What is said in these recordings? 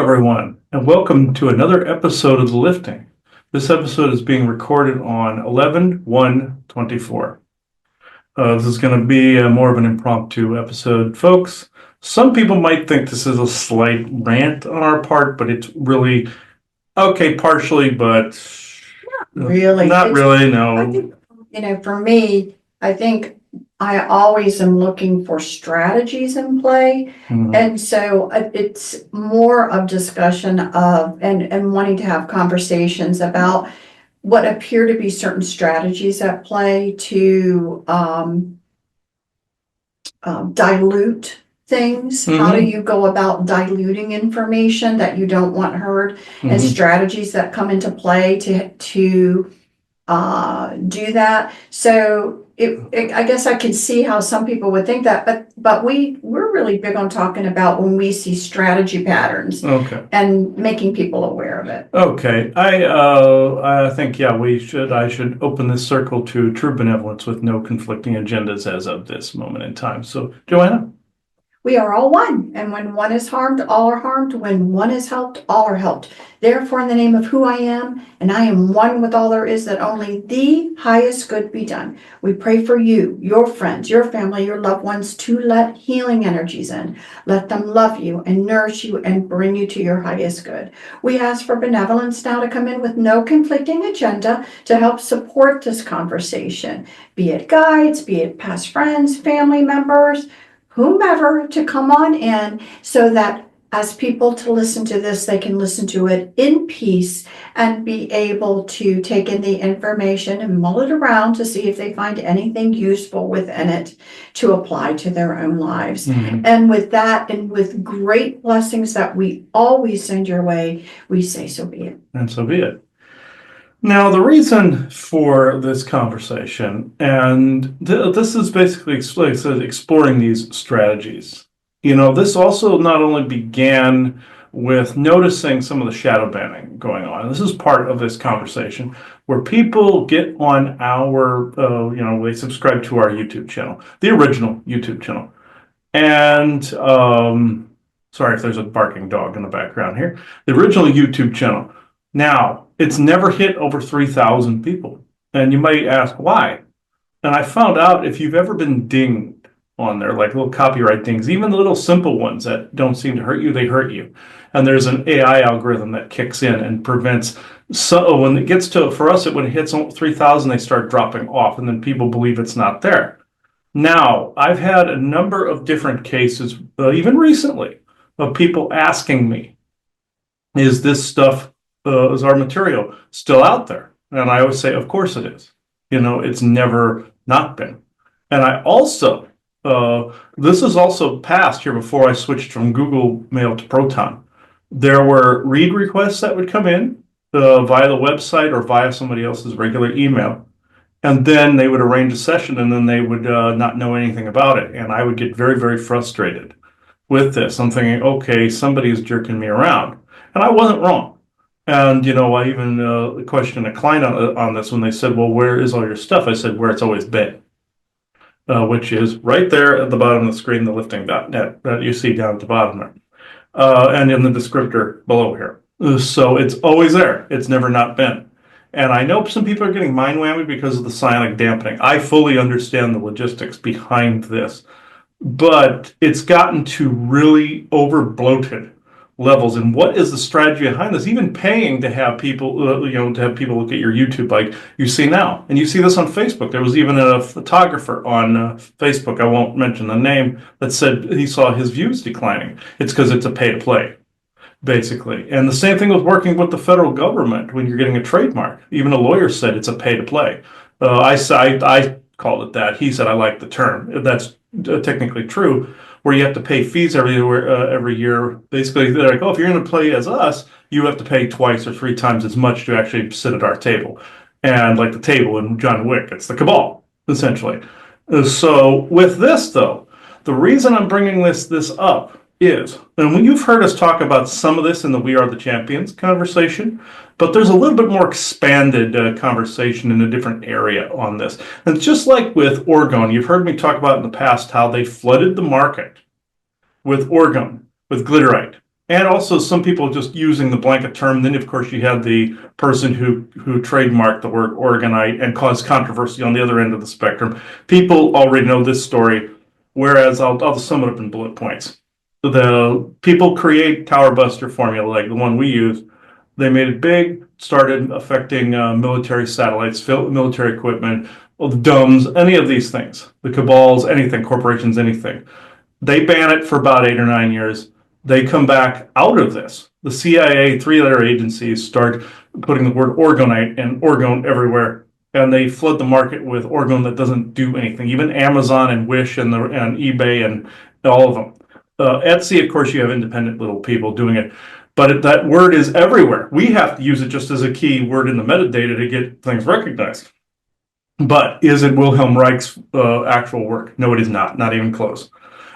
everyone, and welcome to another episode of The Lifting. This episode is being recorded on 11/1/24. This is going to be more of an impromptu episode, folks. Some people might think this is a slight rant on our part, but it's really, okay, partially, but Really, not really, I no. think, for me, I think I always am looking for strategies in play. Mhm. And so it's more of discussion of, and wanting to have conversations about what appear to be certain strategies at play to dilute things. How do you go about diluting information that you don't want heard, and Mhm. strategies that come into play to do that. So I guess I can see how some people would think that, but we're really big on talking about when we see strategy patterns Okay. and making people aware of it. Okay, I think, yeah, I should open this circle to true benevolence with no conflicting agendas as of this moment in time. So, Joanna? We are all one, and when one is harmed, all are harmed. When one is helped, all are helped. Therefore, in the name of who I am, and I am one with all there is, that only the highest good be done. We pray for you, your friends, your family, your loved ones, to let healing energies in. Let them love you and nourish you and bring you to your highest good. We ask for benevolence now to come in with no conflicting agenda to help support this conversation, be it guides, be it past friends, family members, whomever, to come on in, so that as people to listen to this, they can listen to it in peace and be able to take in the information and mull it around to see if they find anything useful within it to apply to their own lives. Mhm. And with that, and with great blessings that we always send your way, we say so be it. And so be it. Now, the reason for this conversation, and this is basically exploring these strategies. This also not only began with noticing some of the shadow banning going on. This is part of this conversation where people get on our, they subscribe to our YouTube channel, the original YouTube channel. And, sorry if there's a barking dog in the background here, the original YouTube channel. Now, it's never hit over 3,000 people. And you might ask why. And I found out, if you've ever been dinged on there, like little copyright dings, even the little simple ones that don't seem to hurt you, they hurt you. And there's an AI algorithm that kicks in and prevents. So when it gets to, for us, when it hits 3,000, they start dropping off, and then people believe it's not there. Now, I've had a number of different cases, even recently, of people asking me, is this stuff, is our material still out there? And I always say, of course it is. It's never not been. And I also, this is also passed here before I switched from Google Mail to Proton. There were read requests that would come in via the website or via somebody else's regular email. And then they would arrange a session, and then they would not know anything about it. And I would get very, very frustrated with this. I'm thinking, okay, somebody's jerking me around. And I wasn't wrong. And, I even questioned a client on this when they said, well, where is all your stuff? I said, where it's always been, which is right there at the bottom of the screen, thelifting.net, that you see down at the bottom there, and in the descriptor below here. So it's always there. It's never not been. And I know some people are getting mind whammy because of the psionic dampening. I fully understand the logistics behind this, but it's gotten to really over bloated levels. And what is the strategy behind this? Even paying to have people, to have people look at your YouTube, like you see now, and you see this on Facebook. There was even a photographer on Facebook, I won't mention the name, that said he saw his views declining. It's because it's a pay to play, basically. And the same thing with working with the federal government when you're getting a trademark. Even a lawyer said it's a pay to play. I called it that. He said I like the term. That's technically true, where you have to pay fees every year. Basically, they're like, oh, if you're going to play as us, you have to pay twice or three times as much to actually sit at our table. And like the table in John Wick, it's the cabal, essentially. So with this, though, the reason I'm bringing this up is, and when you've heard us talk about some of this in the We Are the Champions conversation, but there's a little bit more expanded conversation in a different area on this. And just like with orgone, you've heard me talk about in the past how they flooded the market with orgone, with glitterite, And also some people just using the blanket term. Then, of course, you had the person who trademarked the word organite and caused controversy on the other end of the spectrum. People already know this story, whereas I'll sum it up in bullet points. The people create Tower Buster formula like the one we use. They made it big, started affecting military satellites, military equipment, the domes, any of these things, the cabals, anything, corporations, anything. They ban it for about 8 or 9 years. They come back out of this. The CIA, three other agencies start putting the word orgonite and orgone everywhere, and they flood the market with orgone that doesn't do anything. Even Amazon and Wish and eBay and all of them. Etsy, of course, you have independent little people doing it, but that word is everywhere. We have to use it just as a key word in the metadata to get things recognized. But is it Wilhelm Reich's actual work? No, it is not. Not even close.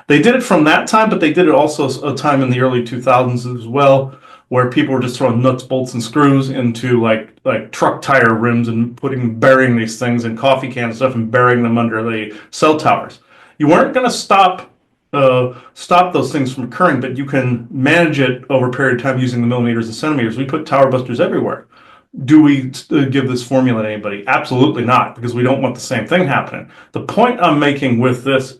They did it from that time, but they did it also a time in the early 2000s as well, where people were just throwing nuts, bolts, and screws into like truck tire rims and burying these things in coffee cans and stuff and burying them under the cell towers. You weren't going to stop those things from occurring, but you can manage it over a period of time using the millimeters and centimeters. We put tower busters everywhere. Do we give this formula to anybody? Absolutely not, because we don't want the same thing happening. The point I'm making with this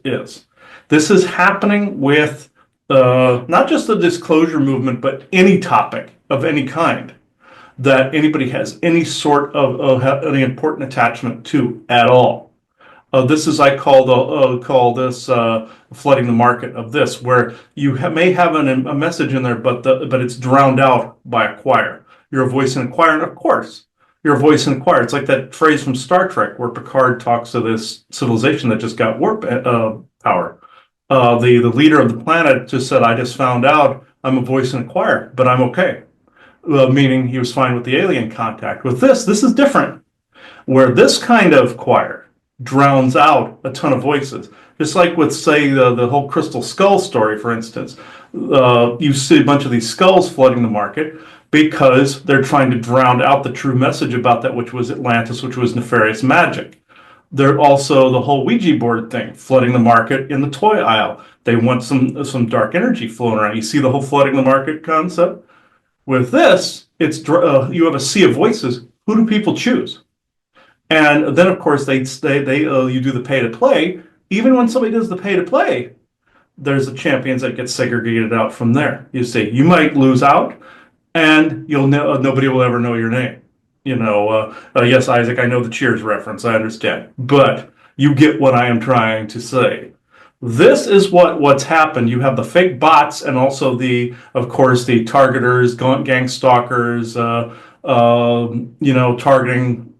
is happening with not just the disclosure movement, but any topic of any kind that anybody has any sort of any important attachment to at all. This is, I call this flooding the market of this, where you may have a message in there, but it's drowned out by a choir. You're a voice in a choir, and of course, you're a voice in a choir. It's like that phrase from Star Trek where Picard talks to this civilization that just got warp power. The leader of the planet just said, "I just found out I'm a voice in a choir, but I'm okay." Meaning he was fine with the alien contact. With this is different, where this kind of choir drowns out a ton of voices. Just like with, say, the whole crystal skull story, for instance. You see a bunch of these skulls flooding the market because they're trying to drown out the true message about that, which was Atlantis, which was nefarious magic. They're also the whole Ouija board thing, flooding the market in the toy aisle. They want some dark energy flowing around. You see the whole flooding the market concept? With this, it's you have a sea of voices. Who do people choose? And then, of course, you do the pay to play. Even when somebody does the pay to play, there's the champions that get segregated out from there. You see, you might lose out, and nobody will ever know your name. Yes, Isaac, I know the Cheers reference. I understand, but you get what I am trying to say. This is what's happened. You have the fake bots, and also of course, the targeters, gang stalkers. Targeting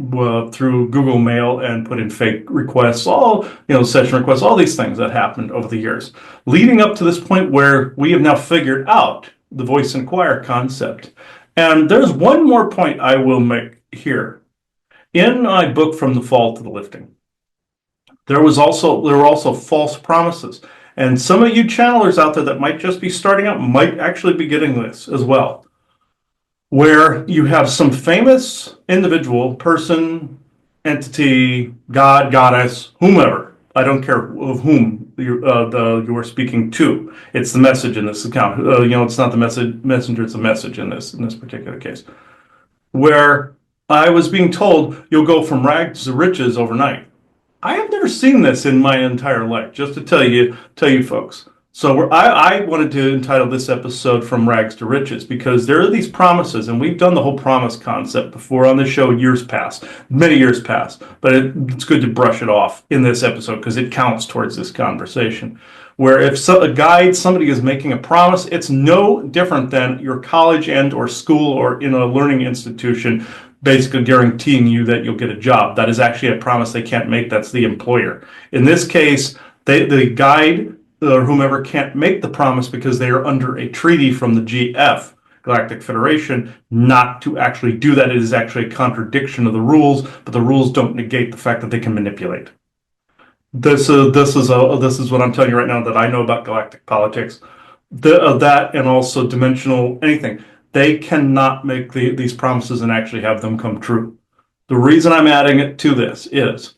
through Google Mail and put in fake requests, session requests, all these things that happened over the years, leading up to this point where we have now figured out the voice and choir concept. And there's one more point I will make here. In my book, From the Fall to the Lifting, there were also false promises. And some of you channelers out there that might just be starting out might actually be getting this as well, where you have some famous individual, person, entity, god, goddess, whomever. I don't care of whom you are speaking to. It's the message in this account. It's not the messenger, it's a message in this particular case. Where I was being told you'll go from rags to riches overnight. I have never seen this in my entire life, just to tell you folks. So I wanted to entitle this episode From Rags to Riches, because there are these promises, and we've done the whole promise concept before on the show many years past, but it's good to brush it off in this episode because it counts towards this conversation. Where if somebody is making a promise, it's no different than your college and or school or in a learning institution basically guaranteeing you that you'll get a job. That is actually a promise they can't make. That's the employer. In this case, the guide or whomever can't make the promise because they are under a treaty from the GF, Galactic Federation, not to actually do that. It is actually a contradiction of the rules, but the rules don't negate the fact that they can manipulate. This is what I'm telling you right now that I know about galactic politics. That and also dimensional anything. They cannot make these promises and actually have them come true. The reason I'm adding it to this is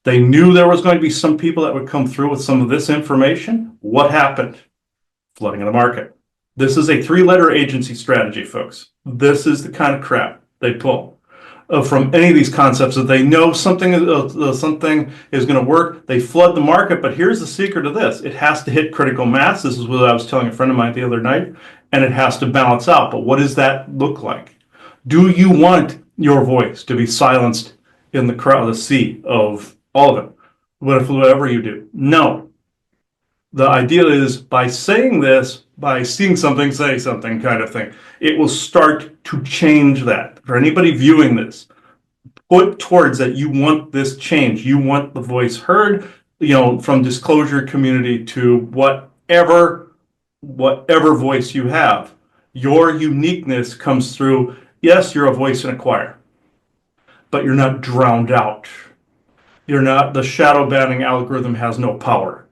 they knew there was going to be some people that would come through with some of this information. What happened? Flooding of the market. This is a 3-letter agency strategy, folks. This is the kind of crap they pull from any of these concepts that they know something is going to work. They flood the market, but here's the secret of this. It has to hit critical mass. This is what I was telling a friend of mine the other night, and it has to balance out. But what does that look like? Do you want your voice to be silenced in the crowd, the sea of all of it? Whatever you do? No. The idea is by saying this, by seeing something, say something kind of thing, it will start to change that. For anybody viewing this, put towards that you want this change. You want the voice heard, from disclosure community to whatever voice you have. Your uniqueness comes through. Yes, you're a voice in a choir, but you're not drowned out. You're not, the shadow banning algorithm has no power.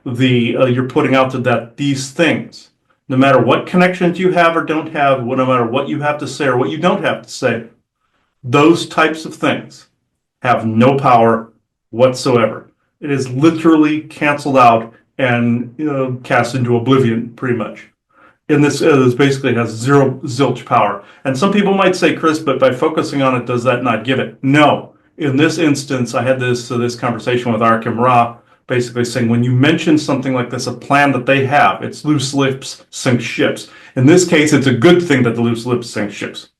You're putting out that these things, no matter what connections you have or don't have, no matter what you have to say or what you don't have to say, those types of things have no power whatsoever. It is literally canceled out and cast into oblivion, pretty much. And this basically has zero zilch power. And some people might say, Chris, but by focusing on it, does that not give it? No. In this instance, I had this conversation with Arkham Ra, basically saying when you mention something like this, a plan that they have, it's loose lips sink ships. In this case, it's a good thing that the loose lips sink ships,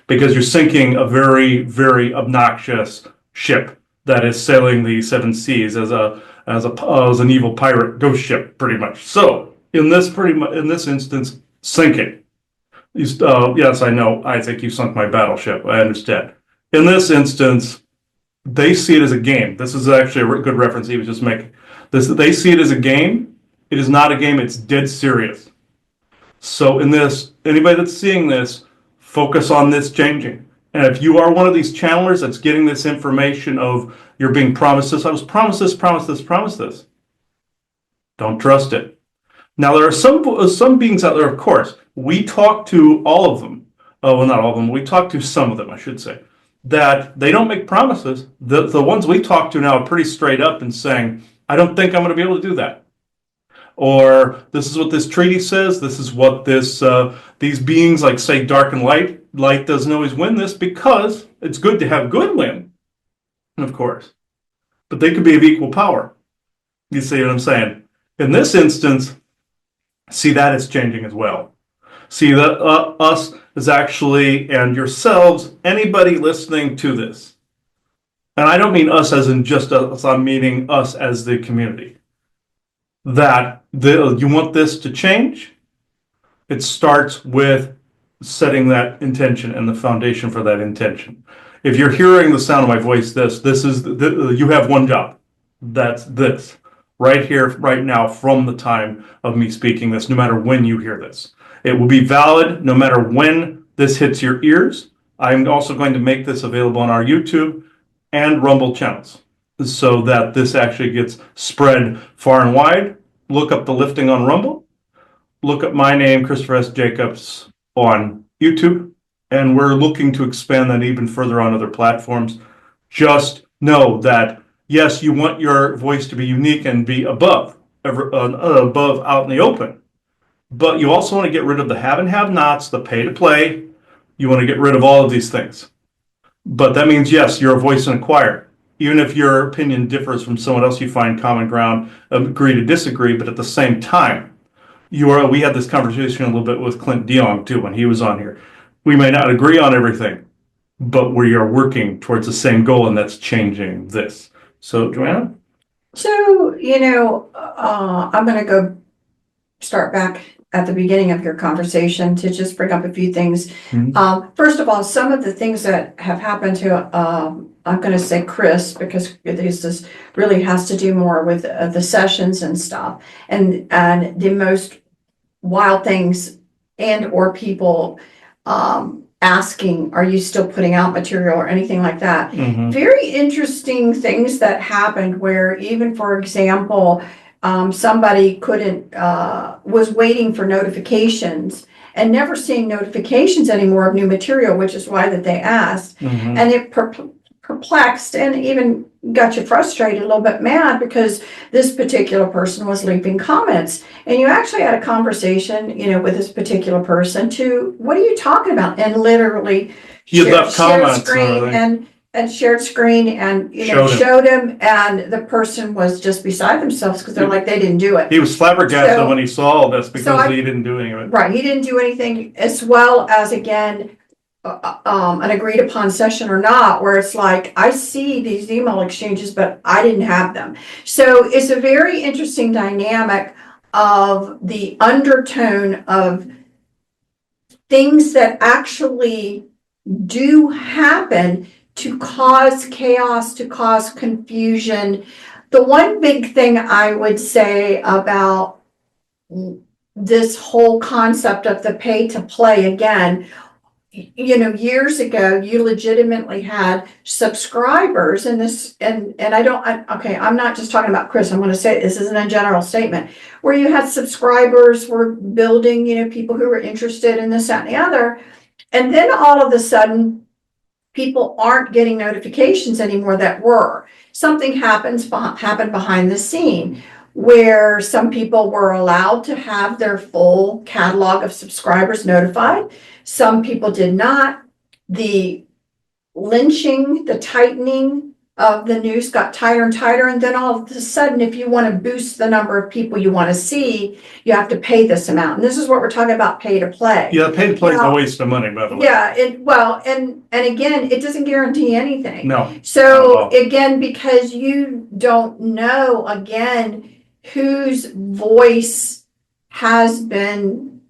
because you're sinking a very, very obnoxious ship that is sailing the seven seas as an evil pirate ghost ship, pretty much. So in this instance, sink it. Yes, I know. I think you sunk my battleship. I understand. In this instance, they see it as a game. This is actually a good reference he was just making. They see it as a game. It is not a game. It's dead serious. So in this, anybody that's seeing this, focus on this changing. And if you are one of these channelers that's getting this information of you're being promised this, I was promised this, promised this, promised this, don't trust it. Now, there are some beings out there, of course. We talk to all of them. Oh, well, not all of them. We talk to some of them, I should say, that they don't make promises. The ones we talk to now are pretty straight up and saying, I don't think I'm going to be able to do that. Or this is what this treaty says. This is what these beings, like, say, dark and light. Light doesn't always win this because it's good to have good win, of course. But they could be of equal power. You see what I'm saying? In this instance, see, that is changing as well. See that us is actually, and yourselves, anybody listening to this, and I don't mean us as in just us, I'm meaning us as the community, that you want this to change, it starts with setting that intention and the foundation for that intention. If you're hearing the sound of my voice, this is, you have one job. That's this. Right here, right now, from the time of me speaking this, no matter when you hear this. It will be valid no matter when this hits your ears. I'm also going to make this available on our YouTube and Rumble channels so that this actually gets spread far and wide. Look up The Lifting on Rumble. Look up my name, Christopher S. Jacobs, on YouTube. And we're looking to expand that even further on other platforms. Just know that yes, you want your voice to be unique and be above out in the open. But you also want to get rid of the have and have-nots, the pay-to-play. You want to get rid of all of these things. But that means, yes, you're a voice in a choir. Even if your opinion differs from someone else, you find common ground, agree to disagree. But at the same time, we had this conversation a little bit with Clint DeYoung, too, when he was on here. We may not agree on everything, but we are working towards the same goal, and that's changing this. So, Joanna? So, I'm going to go start back at the beginning of your conversation to just bring up a few things. Mm-hmm. First of all, some of the things that have happened to, I'm going to say Chris, because this really has to do more with the sessions and stuff. And the most wild things and or people asking, are you still putting out material or anything like that? Mm-hmm. Very interesting things that happened where even, for example, somebody was waiting for notifications and never seeing notifications anymore of new material, which is why that they asked. Mm-hmm. And it perplexed and even got you frustrated, a little bit mad because this particular person was leaving comments. And you actually had a conversation, with this particular person to, what are you talking about? And literally He had left shared comments and screen everything. and shared screen and, showed him, and the person was just beside themselves because they're like, they didn't do it. He was flabbergasted So- when he saw this because he didn't do any of it. Right, he didn't do anything, as well as, again, an agreed upon session or not, where it's like, I see these email exchanges, but I didn't have them. So it's a very interesting dynamic of the undertone of things that actually do happen to cause chaos, to cause confusion. The one big thing I would say about this whole concept of the pay to play, again, years ago, you legitimately had subscribers, and I'm not just talking about Chris, I'm going to say this isn't a general statement, where you had subscribers were building, people who were interested in this, that, and the other. And then all of a sudden, people aren't getting notifications anymore that were. Something happened behind the scene where some people were allowed to have their full catalog of subscribers notified. Some people did not. The lynching, the tightening of the noose got tighter and tighter. And then all of a sudden, if you want to boost the number of people you want to see, you have to pay this amount. And this is what we're talking about, pay to play. Yeah, pay to play is a waste of money, by the way. Yeah, and again, it doesn't guarantee anything. No. So again, because you don't know, again, whose voice has been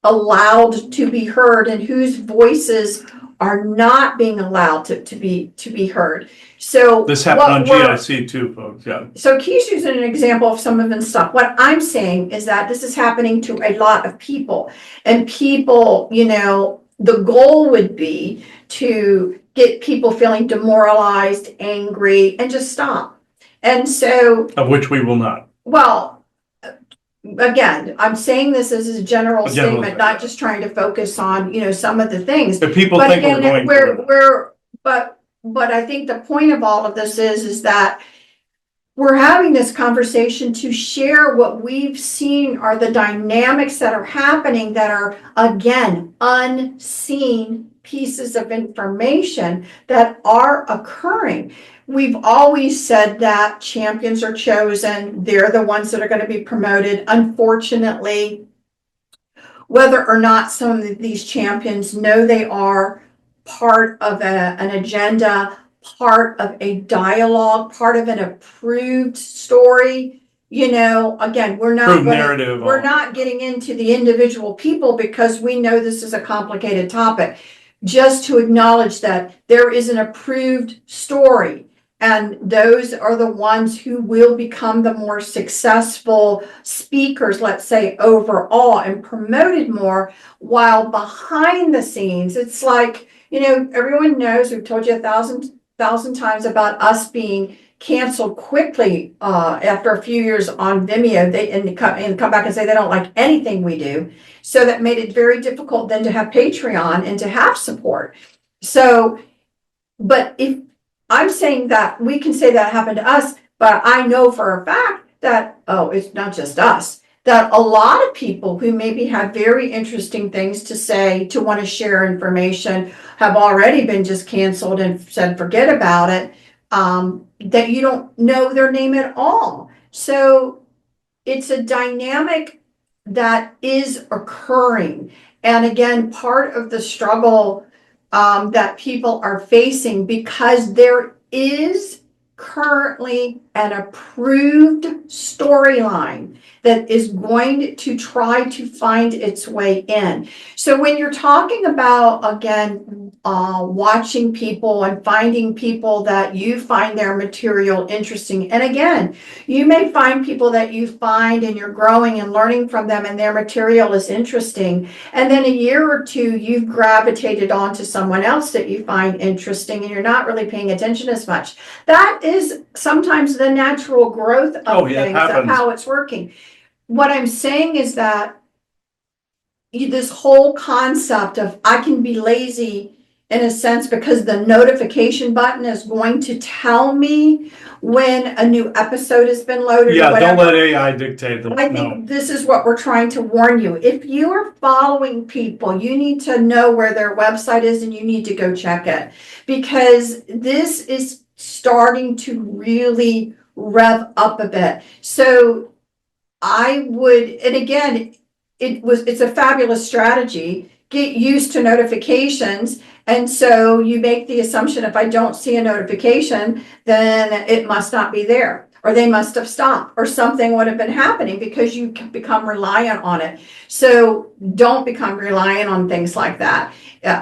allowed to be heard and whose voices are not being allowed to be heard. So This happened on GIC too, folks. Yeah. So Keith's using an example of some of the stuff. What I'm saying is that this is happening to a lot of people, and people, the goal would be to get people feeling demoralized, angry, and just stop. And so, Of which we will not. well, again, I'm saying this as a general statement, statement, not just trying to focus on, some of the things. If people But think we're again, going but I think the point of all of this is that we're having this conversation to share what we've seen are the dynamics that are happening that are, again, unseen pieces of information that are occurring. We've always said that champions are chosen. They're the ones that are going to be promoted. Unfortunately, whether or not some of these champions know they are part of an agenda, part of a dialogue, part of an approved story, again, we're not getting into the individual people because we know this is a complicated topic. Just to acknowledge that there is an approved story, and those are the ones who will become the more successful speakers, let's say, overall, and promoted more, while behind the scenes, it's like, everyone knows, we've told you 1,000 times about us being canceled quickly after a few years on Vimeo. They come back and say they don't like anything we do. So that made it very difficult then to have Patreon and to have support. So, but if I'm saying that we can say that happened to us, but I know for a fact that, it's not just us, that a lot of people who maybe have very interesting things to say, to want to share information, have already been just canceled and said, forget about it, that you don't know their name at all. So it's a dynamic that is occurring. And again, part of the struggle that people are facing, because there is currently an approved storyline that is going to try to find its way in. So when you're talking about, again, watching people and finding people that you find their material interesting, and again, you may find people that you find and you're growing and learning from them and their material is interesting, and then a year or two you've gravitated onto someone else that you find interesting and you're not really paying attention as much. That is sometimes the natural growth of things, of how it's working. What I'm saying is that this whole concept of I can be lazy in a sense, because the notification button is going to tell me when a new episode has been loaded or Yeah, don't whatever. let AI dictate the, I no. think this is what we're trying to warn you. If you are following people, you need to know where their website is and you need to go check it, because this is starting to really rev up a bit. So I would, and again, it's a fabulous strategy. Get used to notifications. And so you make the assumption, if I don't see a notification, then it must not be there, or they must have stopped, or something would have been happening, because you can become reliant on it. So don't become reliant on things like that.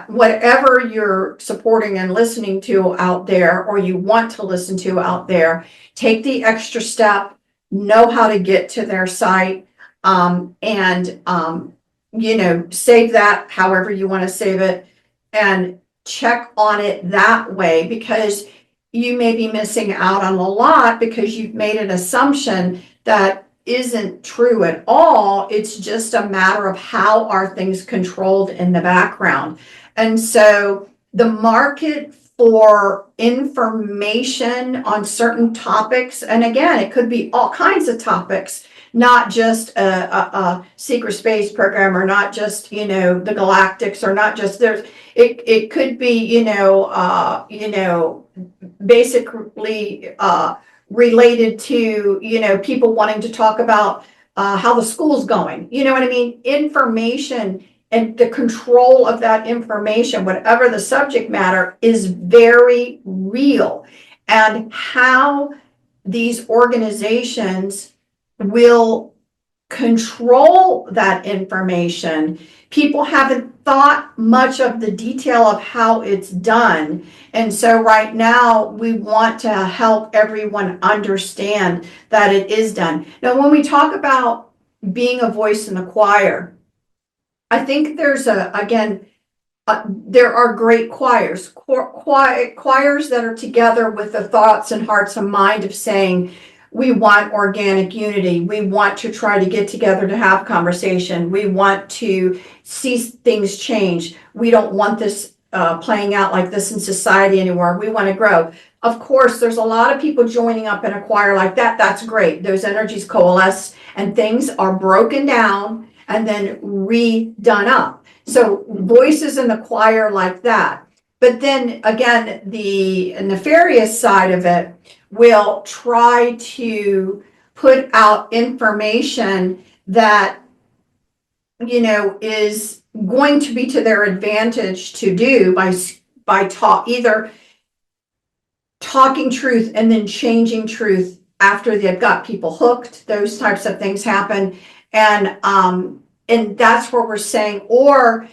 Whatever you're supporting and listening to out there, or you want to listen to out there, take the extra step, know how to get to their site, and save that however you want to save it, and check on it that way, because you may be missing out on a lot because you've made an assumption that isn't true at all. It's just a matter of how are things controlled in the background. And so the market for information on certain topics, and again, it could be all kinds of topics, not just a secret space program, or not just, the galactics, or not just it could be, basically related to, people wanting to talk about how the school's going. You know what I mean? Information and the control of that information, whatever the subject matter, is very real. And how these organizations will control that information, people haven't thought much of the detail of how it's done. And so right now we want to help everyone understand that it is done. Now, when we talk about being a voice in the choir, I think there's there are great choirs that are together with the thoughts and hearts and mind of saying, we want organic unity. We want to try to get together to have conversation. We want to see things change. We don't want this playing out like this in society anymore. We want to grow. Of course, there's a lot of people joining up in a choir like that. That's great. Those energies coalesce and things are broken down and then redone up. So voices in the choir like that. But then again, the nefarious side of it will try to put out information that, is going to be to their advantage to do by either talking truth and then changing truth after they've got people hooked. Those types of things happen. And that's where we're saying, or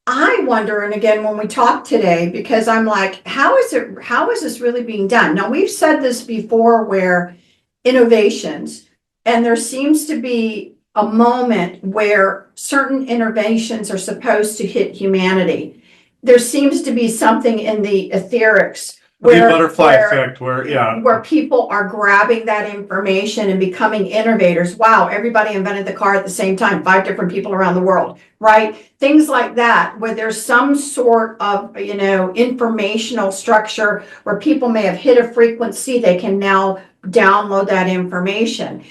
I wonder, and again, when we talk today, because I'm like, how is this really being done? Now, we've said this before, where innovations, and there seems to be a moment where certain innovations are supposed to hit humanity. There seems to be something in the etherics, The butterfly effect, where people are grabbing that information and becoming innovators. Wow, everybody invented the car at the same time, 5 different people around the world, right? Things like that, where there's some sort of, informational structure where people may have hit a frequency, they can now download that information.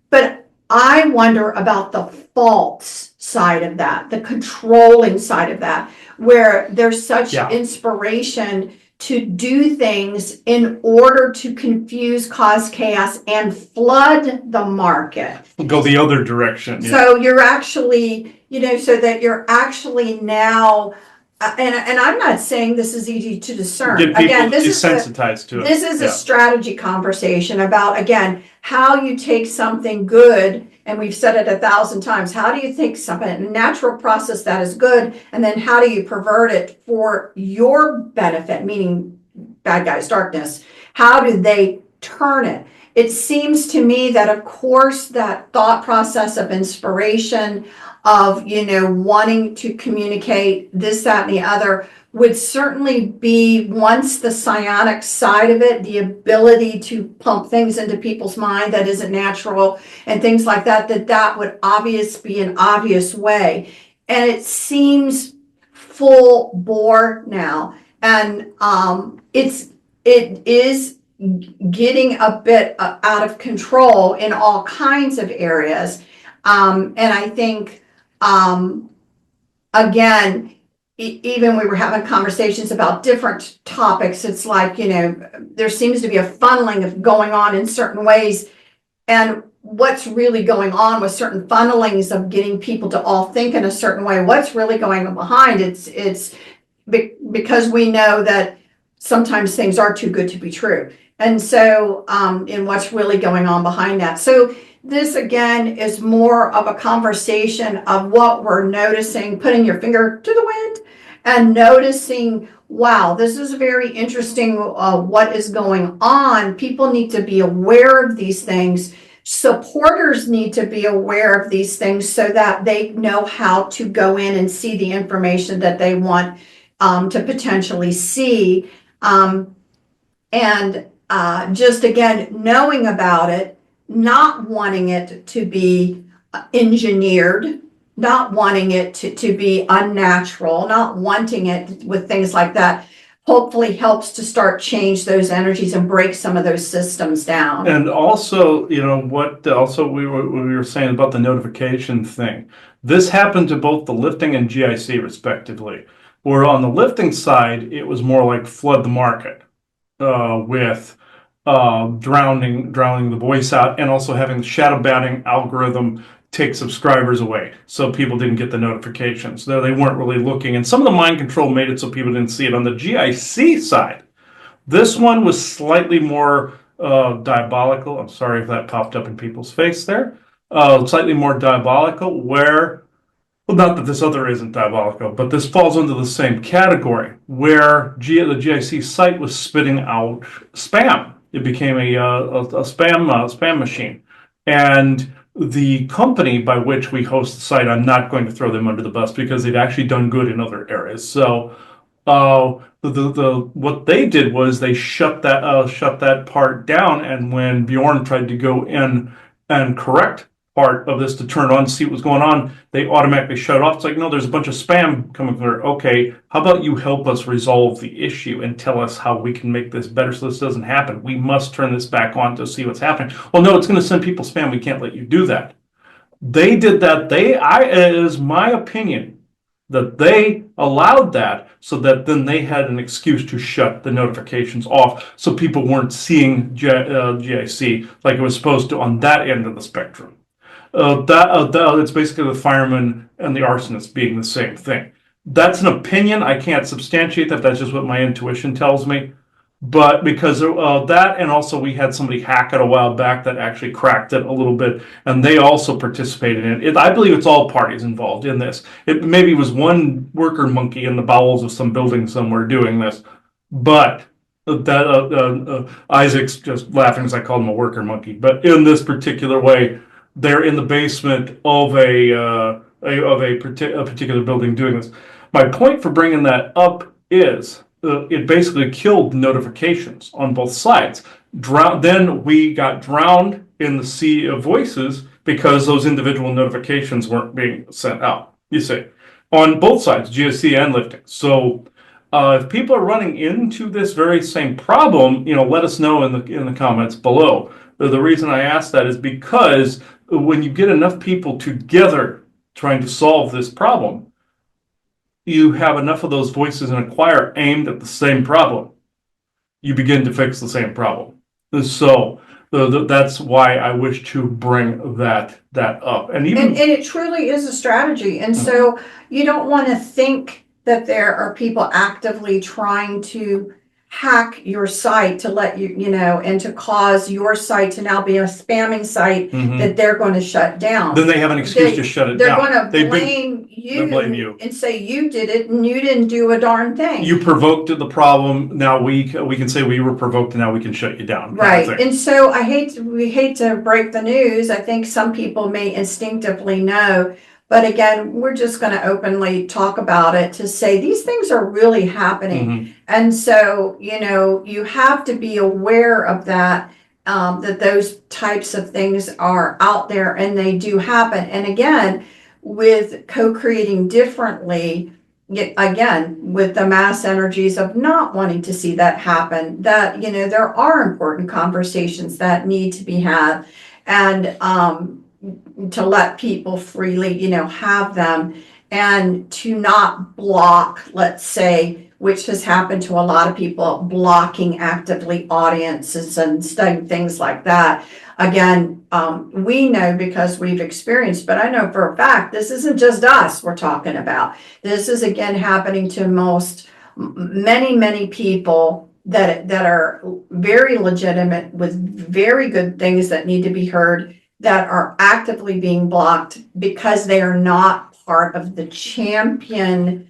But I wonder about the false side of that, the controlling side of that, where there's such inspiration to do things in order to confuse, cause chaos, and flood the market. Go the other direction. Yeah. So you're actually, so that you're actually now, and I'm not saying this is easy to discern. Get people Again, this desensitized to it. This is a strategy conversation about, again, how you take something good, and we've said it 1,000 times. How do you take something, a natural process that is good, and then how do you pervert it for your benefit, meaning bad guys, darkness? How do they turn it? It seems to me that, of course, that thought process of inspiration, of, wanting to communicate this, that, and the other, would certainly be, once the psionic side of it, the ability to pump things into people's mind that isn't natural and things like that, that would be an obvious way. And it seems full bore now. And it is getting a bit out of control in all kinds of areas. And I think, again, even we were having conversations about different topics. It's like, there seems to be a funneling of going on in certain ways. And what's really going on with certain funnelings of getting people to all think in a certain way, what's really going on behind it's because we know that sometimes things are too good to be true. And so, and what's really going on behind that. So this again is more of a conversation of what we're noticing, putting your finger to the wind and noticing, wow, this is very interesting, what is going on. People need to be aware of these things. Supporters need to be aware of these things so that they know how to go in and see the information that they want to potentially see. And just again, knowing about it, not wanting it to be engineered, not wanting it to be unnatural, not wanting it with things like that, hopefully helps to start change those energies and break some of those systems down. And also, what also we were saying about the notification thing. This happened to both the lifting and GIC respectively. Where on the lifting side, it was more like flood the market with drowning the voice out, and also having the shadow banning algorithm take subscribers away, so people didn't get the notifications. They weren't really looking, and some of the mind control made it so people didn't see it. On the GIC side, this one was slightly more diabolical. I'm sorry if that popped up in people's face there. Slightly more diabolical, where, well, not that this other isn't diabolical, but this falls into the same category, where the GIC site was spitting out spam. It became a spam machine. And the company by which we host the site, I'm not going to throw them under the bus because they've actually done good in other areas. So what they did was they shut that part down, and when Bjorn tried to go in and correct part of this to turn on, see what was going on, they automatically shut it off. It's like, no, there's a bunch of spam coming through. Okay, how about you help us resolve the issue and tell us how we can make this better so this doesn't happen? We must turn this back on to see what's happening. Well, no, it's going to send people spam. We can't let you do that. They did that. It is my opinion that they allowed that so that then they had an excuse to shut the notifications off, so people weren't seeing GIC like it was supposed to on that end of the spectrum. It's basically the fireman and the arsonist being the same thing. That's an opinion. I can't substantiate that. That's just what my intuition tells me. But because that, and also we had somebody hack it a while back that actually cracked it a little bit, and they also participated in it. I believe it's all parties involved in this. It maybe was one worker monkey in the bowels of some building somewhere doing this, but Isaac's just laughing as I called him a worker monkey. But in this particular way, they're in the basement of a particular building doing this. My point for bringing that up is it basically killed notifications on both sides. Then we got drowned in the sea of voices because those individual notifications weren't being sent out. You see, on both sides, GSC and lifting. So if people are running into this very same problem, let us know in the comments below. The reason I ask that is because when you get enough people together trying to solve this problem, you have enough of those voices in a choir aimed at the same problem, you begin to fix the same problem. So that's why I wish to bring that up. And it truly is a strategy. And so you don't want to think that there are people actively trying to hack your site to let and to cause your site to now be a spamming site that they're going to shut down. Then they have an excuse to shut it down. They're going to blame you and say you did it and you didn't do a darn thing. You provoked the problem. Now we can say we were provoked, and now we can shut you down. Right. And so we hate to break the news. I think some people may instinctively know. But again, we're just going to openly talk about it to say these things are really happening. And so, you have to be aware of that, that those types of things are out there and they do happen. And again, with co-creating differently, again, with the mass energies of not wanting to see that happen, that, there are important conversations that need to be had, and to let people freely, have them, and to not block, let's say, which has happened to a lot of people, blocking actively audiences and things like that. Again, we know because we've experienced, but I know for a fact, this isn't just us we're talking about. This is again happening to many people that are very legitimate with very good things that need to be heard, that are actively being blocked because they are not part of the champion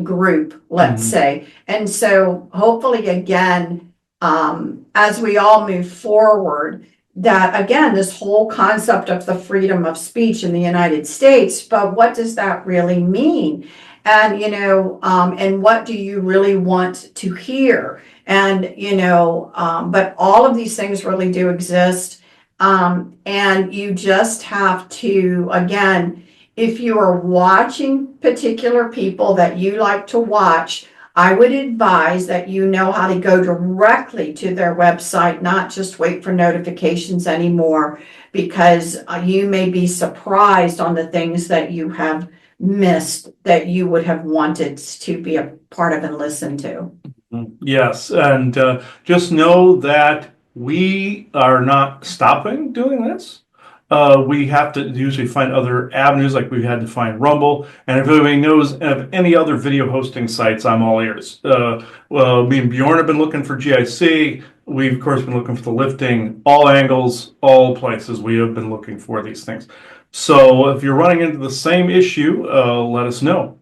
group, let's say. And so hopefully again, as we all move forward, that again, this whole concept of the freedom of speech in the United States, but what does that really mean? And, and what do you really want to hear? And, but all of these things really do exist. And you just have to, again, if you are watching particular people that you like to watch, I would advise that you know how to go directly to their website, not just wait for notifications anymore, because you may be surprised on the things that you have missed that you would have wanted to be a part of and listen to. Yes, and just know that we are not stopping doing this. We have to usually find other avenues, like we've had to find Rumble. And if anybody knows of any other video hosting sites, I'm all ears. Well, me and Bjorn have been looking for GIC. We've, of course, been looking for the lifting, all angles, all places. We have been looking for these things. So if you're running into the same issue, let us know.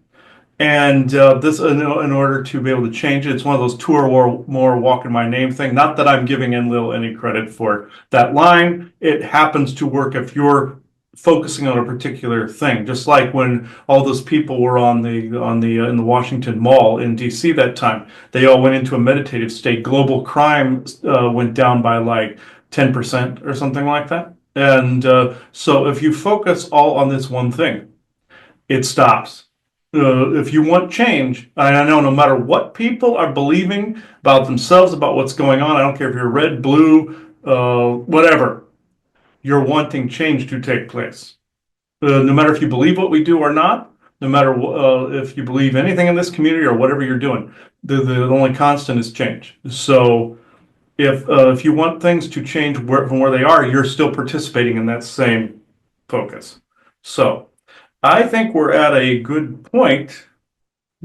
And this, in order to be able to change it, it's one of those two or more walk in my name thing. Not that I'm giving Enlil any credit for that line. It happens to work if you're focusing on a particular thing. Just like when all those people were in the Washington Mall in D.C. that time, they all went into a meditative state. Global crime went down by like 10% or something like that. And so if you focus all on this one thing, it stops. If you want change, I know no matter what people are believing about themselves, about what's going on, I don't care if you're red, blue, whatever, you're wanting change to take place. No matter if you believe what we do or not, no matter if you believe anything in this community or whatever you're doing, the only constant is change. So if you want things to change from where they are, you're still participating in that same focus. So I think we're at a good point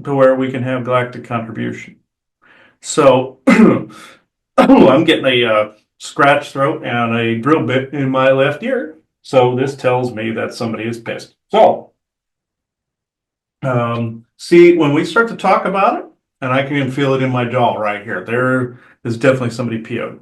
to where we can have galactic contribution. So I'm getting a scratch throat and a drill bit in my left ear. So this tells me that somebody is pissed. So see, when we start to talk about it, and I can even feel it in my jaw right here, there is definitely somebody PO'd.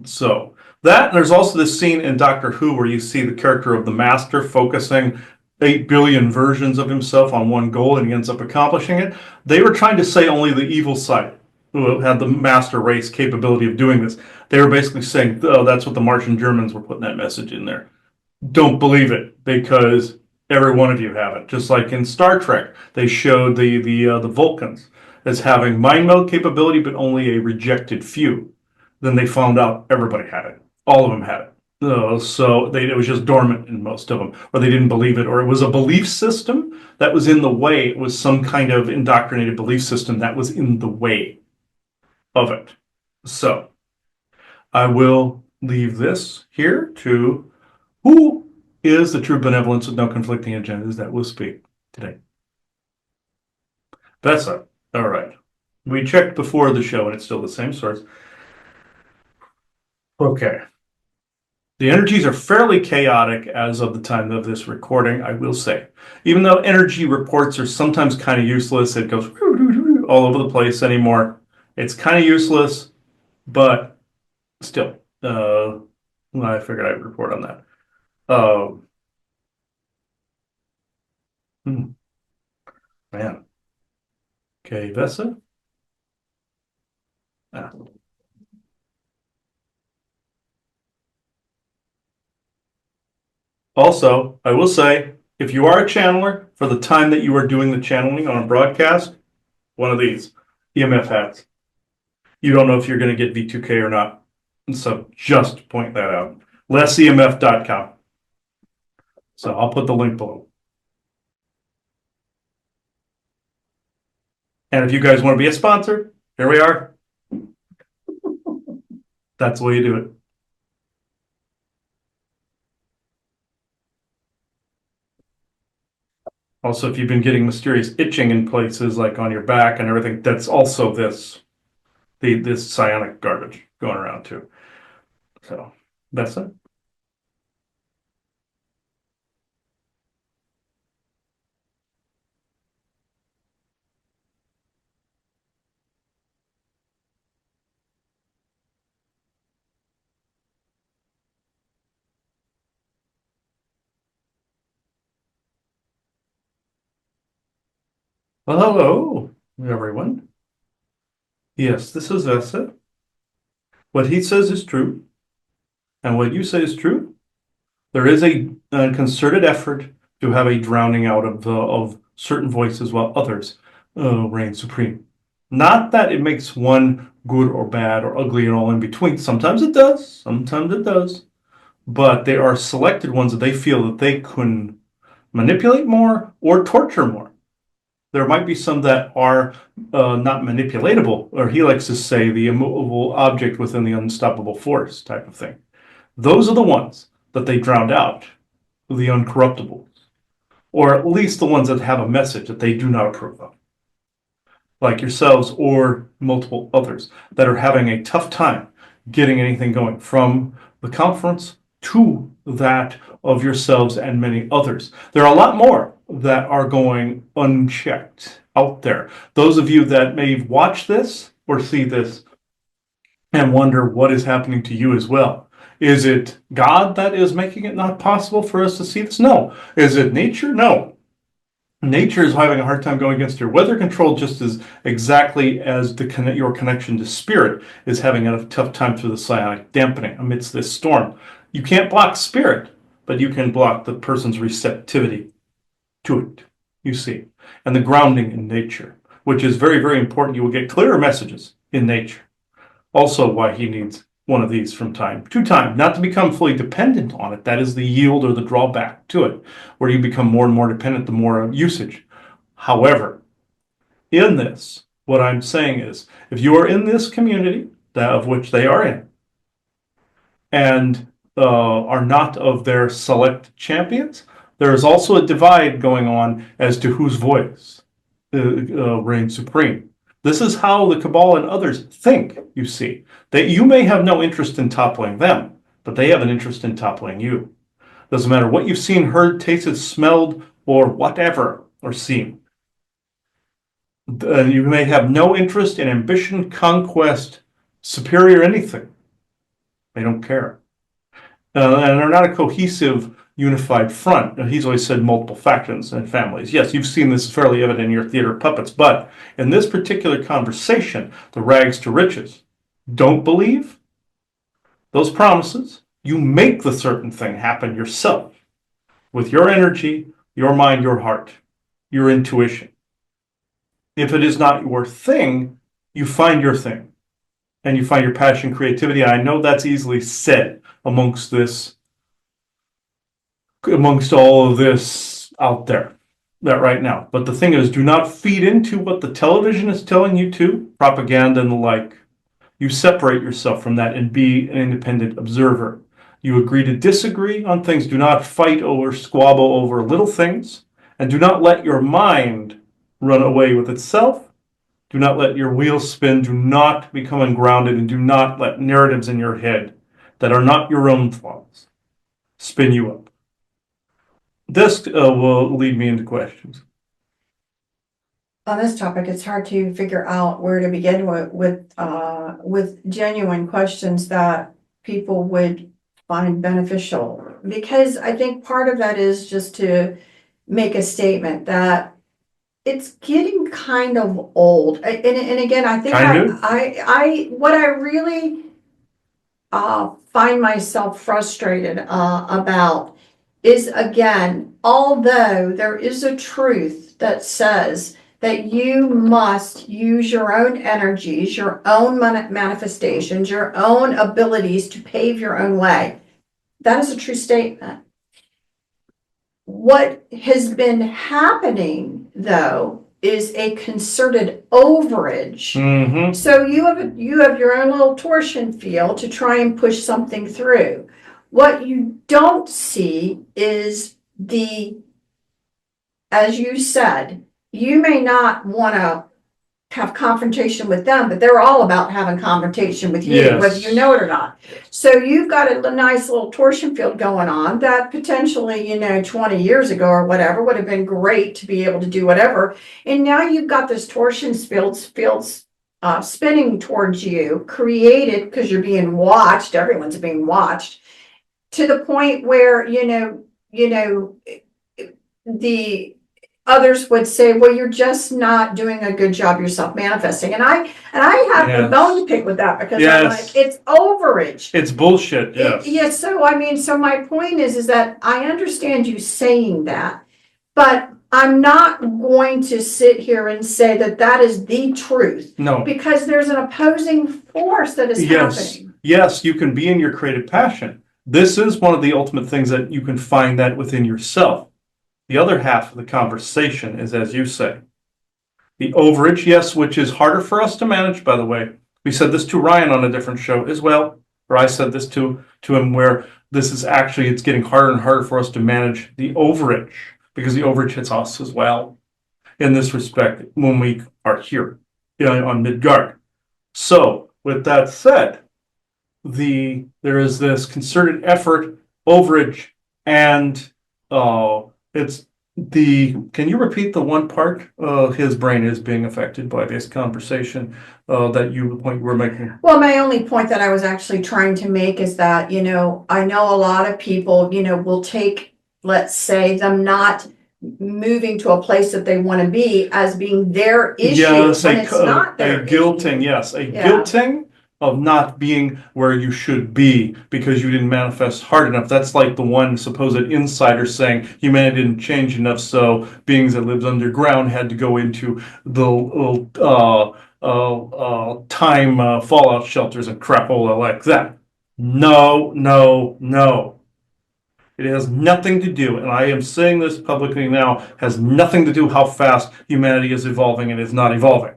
So that, and there's also this scene in Doctor Who where you see the character of the Master focusing 8 billion versions of himself on one goal and he ends up accomplishing it. They were trying to say only the evil side who had the master race capability of doing this. They were basically saying, oh, that's what the Martian Germans were putting that message in there. Don't believe it, because every one of you have it. Just like in Star Trek, they showed the Vulcans as having mind meld capability, but only a rejected few. Then they found out everybody had it. All of them had it. It was just dormant in most of them, or they didn't believe it, or it was a belief system that was in the way. It was some kind of indoctrinated belief system that was in the way of it. So I will leave this here to who is the true benevolence with no conflicting agendas that will speak today. That's it. All right. We checked before the show and it's still the same source. Okay. The energies are fairly chaotic as of the time of this recording, I will say. Even though energy reports are sometimes kind of useless, it goes all over the place anymore. It's kind of useless, but still, I figured I'd report on that. Hmm, man. Okay, Vesa? Ah. Also, I will say, if you are a channeler, for the time that you are doing the channeling on a broadcast, one of these EMF hats. You don't know if you're going to get V2K or not. And so just point that out. LessEMF.com. So I'll put the link below. And if you guys want to be a sponsor, here we are. That's the way you do it. Also, if you've been getting mysterious itching in places like on your back and everything, that's also this psionic garbage going around too. So that's it. Well, hello, everyone. Yes, this is Vesa. What he says is true, and what you say is true. There is a concerted effort to have a drowning out of certain voices while others reign supreme. Not that it makes one good or bad or ugly and all in between. Sometimes it does, sometimes it does. But there are selected ones that they feel that they can manipulate more or torture more. There might be some that are not manipulatable, or he likes to say the immovable object within the unstoppable force type of thing. Those are the ones that they drowned out, the uncorruptibles, or at least the ones that have a message that they do not approve of, like yourselves or multiple others that are having a tough time getting anything going, from the conference to that of yourselves and many others. There are a lot more that are going unchecked out there. Those of you that may watch this or see this and wonder what is happening to you as well. Is it God that is making it not possible for us to see this? No. Is it nature? No. Nature is having a hard time going against your weather control, just as exactly as your connection to spirit is having a tough time through the psionic dampening amidst this storm. You can't block spirit, but you can block the person's receptivity to it, you see, and the grounding in nature, which is very, very important. You will get clearer messages in nature. Also, why he needs one of these from time to time, not to become fully dependent on it. That is the yield or the drawback to it, where you become more and more dependent the more usage. However, in this, what I'm saying is, if you are in this community, that of which they are in, and are not of their select champions, there is also a divide going on as to whose voice reigns supreme. This is how the Cabal and others think, you see. That you may have no interest in toppling them, but they have an interest in toppling you. Doesn't matter what you've seen, heard, tasted, smelled, or whatever, or seen. You may have no interest in ambition, conquest, superior anything. They don't care. And they're not a cohesive, unified front. He's always said multiple factions and families. Yes, you've seen this fairly evident in your theater of puppets, but in this particular conversation, the rags to riches, don't believe those promises. You make the certain thing happen yourself with your energy, your mind, your heart, your intuition. If it is not your thing, you find your thing and you find your passion, creativity. I know that's easily said amongst all of this out there that right now. But the thing is, do not feed into what the television is telling you to, propaganda and the like. You separate yourself from that and be an independent observer. You agree to disagree on things. Do not fight or squabble over little things. And do not let your mind run away with itself. Do not let your wheels spin. Do not become ungrounded. And do not let narratives in your head that are not your own thoughts spin you up. This will lead me into questions. On this topic, it's hard to figure out where to begin with genuine questions that people would find beneficial. Because I think part of that is just to make a statement that it's getting kind of old. And again, I think what I really find myself frustrated about is, again, although there is a truth that says that you must use your own energies, your own manifestations, your own abilities to pave your own way, that is a true statement. What has been happening, though, is a concerted overage. Mm-hmm. So you have your own little torsion field to try and push something through. What you don't see is as you said, you may not want to have confrontation with them, but they're all about having confrontation with you, Yes. whether you know it or not. So you've got a nice little torsion field going on that potentially, 20 years ago or whatever would have been great to be able to do whatever. And now you've got this torsion fields spinning towards you, created because you're being watched. Everyone's being watched to the point where, the others would say, well, you're just not doing a good job yourself manifesting. And I have a Yes. bone to pick with that because I'm Yes. like, it's overage. It's bullshit, yes. Yes, so I mean, so my point is that I understand you saying that, but I'm not going to sit here and say that that is the truth No. because there's an opposing force that is Yes. happening. Yes, you can be in your creative passion. This is one of the ultimate things that you can find that within yourself. The other half of the conversation is, as you say, the overage, yes, which is harder for us to manage, by the way. We said this to Ryan on a different show as well, or I said this to him, where this is actually, it's getting harder and harder for us to manage the overage, because the overage hits us as well in this respect when we are here, on Midgard. So, with that said, there is this concerted effort, overage, and can you repeat the one part of his brain is being affected by this conversation the point you were making? Well, my only point that I was actually trying to make is that, I know a lot of people, will take, let's say, them not moving to a place that they want to be as being their issue Yes, when it's not their guilting, issue. yes, a Yeah. guilting of not being where you should be because you didn't manifest hard enough. That's like the one supposed insider saying humanity didn't change enough, so beings that lived underground had to go into the time fallout shelters and crapola like that. No, no, no. It has nothing to do, and I am saying this publicly now, has nothing to do how fast humanity is evolving and is not evolving.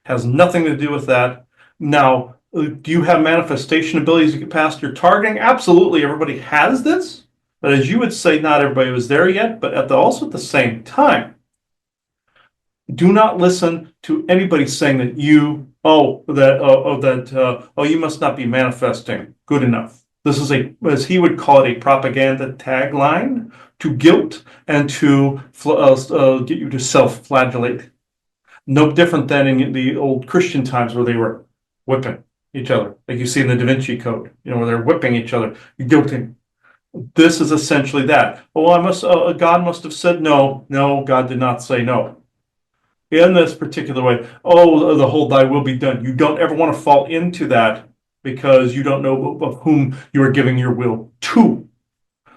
Has nothing to do with that. Now, do you have manifestation abilities to get past your targeting? Absolutely, everybody has this. But as you would say, not everybody was there yet. But also at the same time, do not listen to anybody saying that you must not be manifesting good enough. This is as he would call it, a propaganda tagline to guilt and to get you to self-flagellate. No different than in the old Christian times where they were whipping each other, like you see in the Da Vinci Code, where they're whipping each other, guilting. This is essentially that. Oh, God must have said no. No, God did not say no. In this particular way, the whole thy will be done. You don't ever want to fall into that because you don't know of whom you are giving your will to.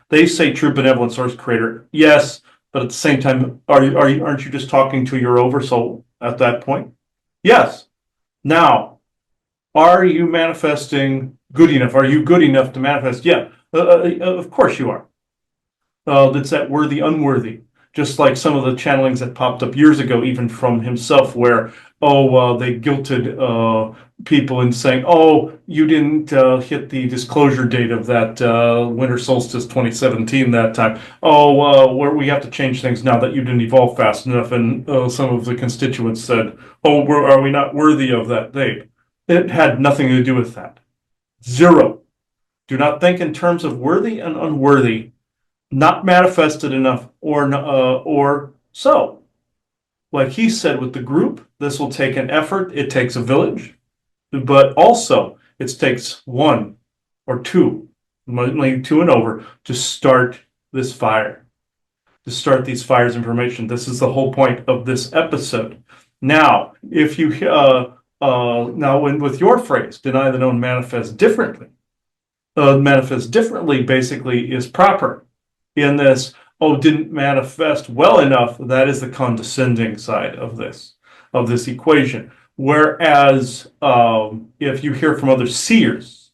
They say true benevolent source creator. Yes, but at the same time, aren't you just talking to your oversoul at that point? Yes. Now, are you manifesting good enough? Are you good enough to manifest? Yeah, of course you are. That's that worthy, unworthy. Just like some of the channelings that popped up years ago, even from himself, where, they guilted people in saying, you didn't hit the disclosure date of that winter solstice 2017 that time. Where we have to change things now that you didn't evolve fast enough. And some of the constituents said, are we not worthy of that date? It had nothing to do with that. Zero. Do not think in terms of worthy and unworthy, not manifested enough, or so. Like he said with the group, this will take an effort. It takes a village, but also it takes one or two, mainly two and over, to start this fire, to start these fires of information. This is the whole point of this episode. Now, if you with your phrase, deny the known, manifest differently. Manifest differently basically is proper. in this, oh, didn't manifest well enough, that is the condescending side of this equation. Whereas if you hear from other seers,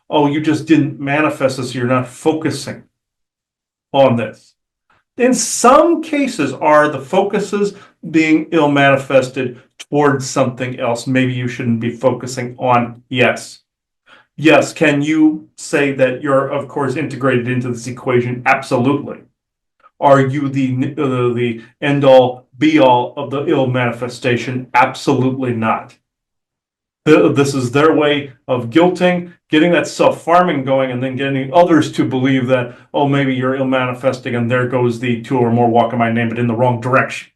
oh, you just didn't manifest this, you're not focusing on this. In some cases, are the focuses being ill manifested towards something else maybe you shouldn't be focusing on? Yes. Yes. Can you say that you're, of course, integrated into this equation? Absolutely. Are you the end all be all of the ill manifestation? Absolutely not. This is their way of guilting, getting that self-farming going, and then getting others to believe that, oh, maybe you're ill manifesting, and there goes the two or more walk in my name, but in the wrong direction.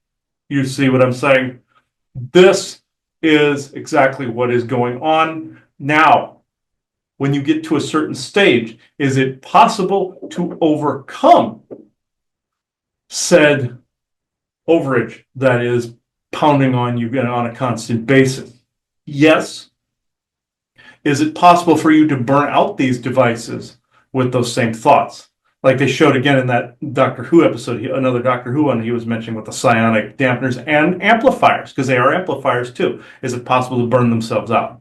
You see what I'm saying? This is exactly what is going on. Now, when you get to a certain stage, is it possible to overcome said overage that is pounding on you on a constant basis? Yes. Is it possible for you to burn out these devices with those same thoughts? Like they showed again in that Doctor Who episode, another Doctor Who one he was mentioning with the psionic dampeners and amplifiers, because they are amplifiers too. Is it possible to burn themselves out?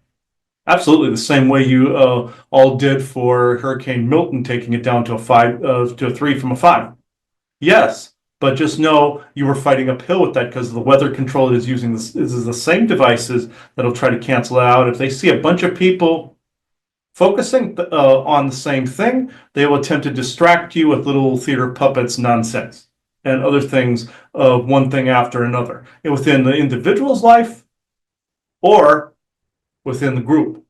Absolutely, the same way you all did for Hurricane Milton, taking it down to a 3 from a 5. Yes, but just know you were fighting uphill with that because the weather control is using this is the same devices that'll try to cancel it out. If they see a bunch of people focusing on the same thing, they will attempt to distract you with little theater puppets nonsense and other things of one thing after another within the individual's life or within the group.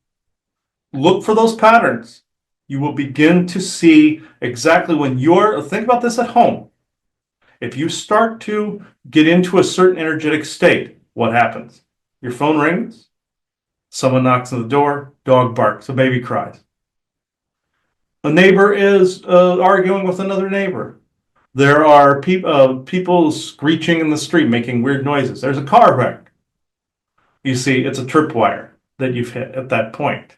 Look for those patterns. You will begin to see exactly when you're, think about this at home. If you start to get into a certain energetic state, what happens? Your phone rings, someone knocks on the door, dog barks, a baby cries. A neighbor is arguing with another neighbor. There are people screeching in the street, making weird noises. There's a car wreck. You see, it's a tripwire that you've hit at that point.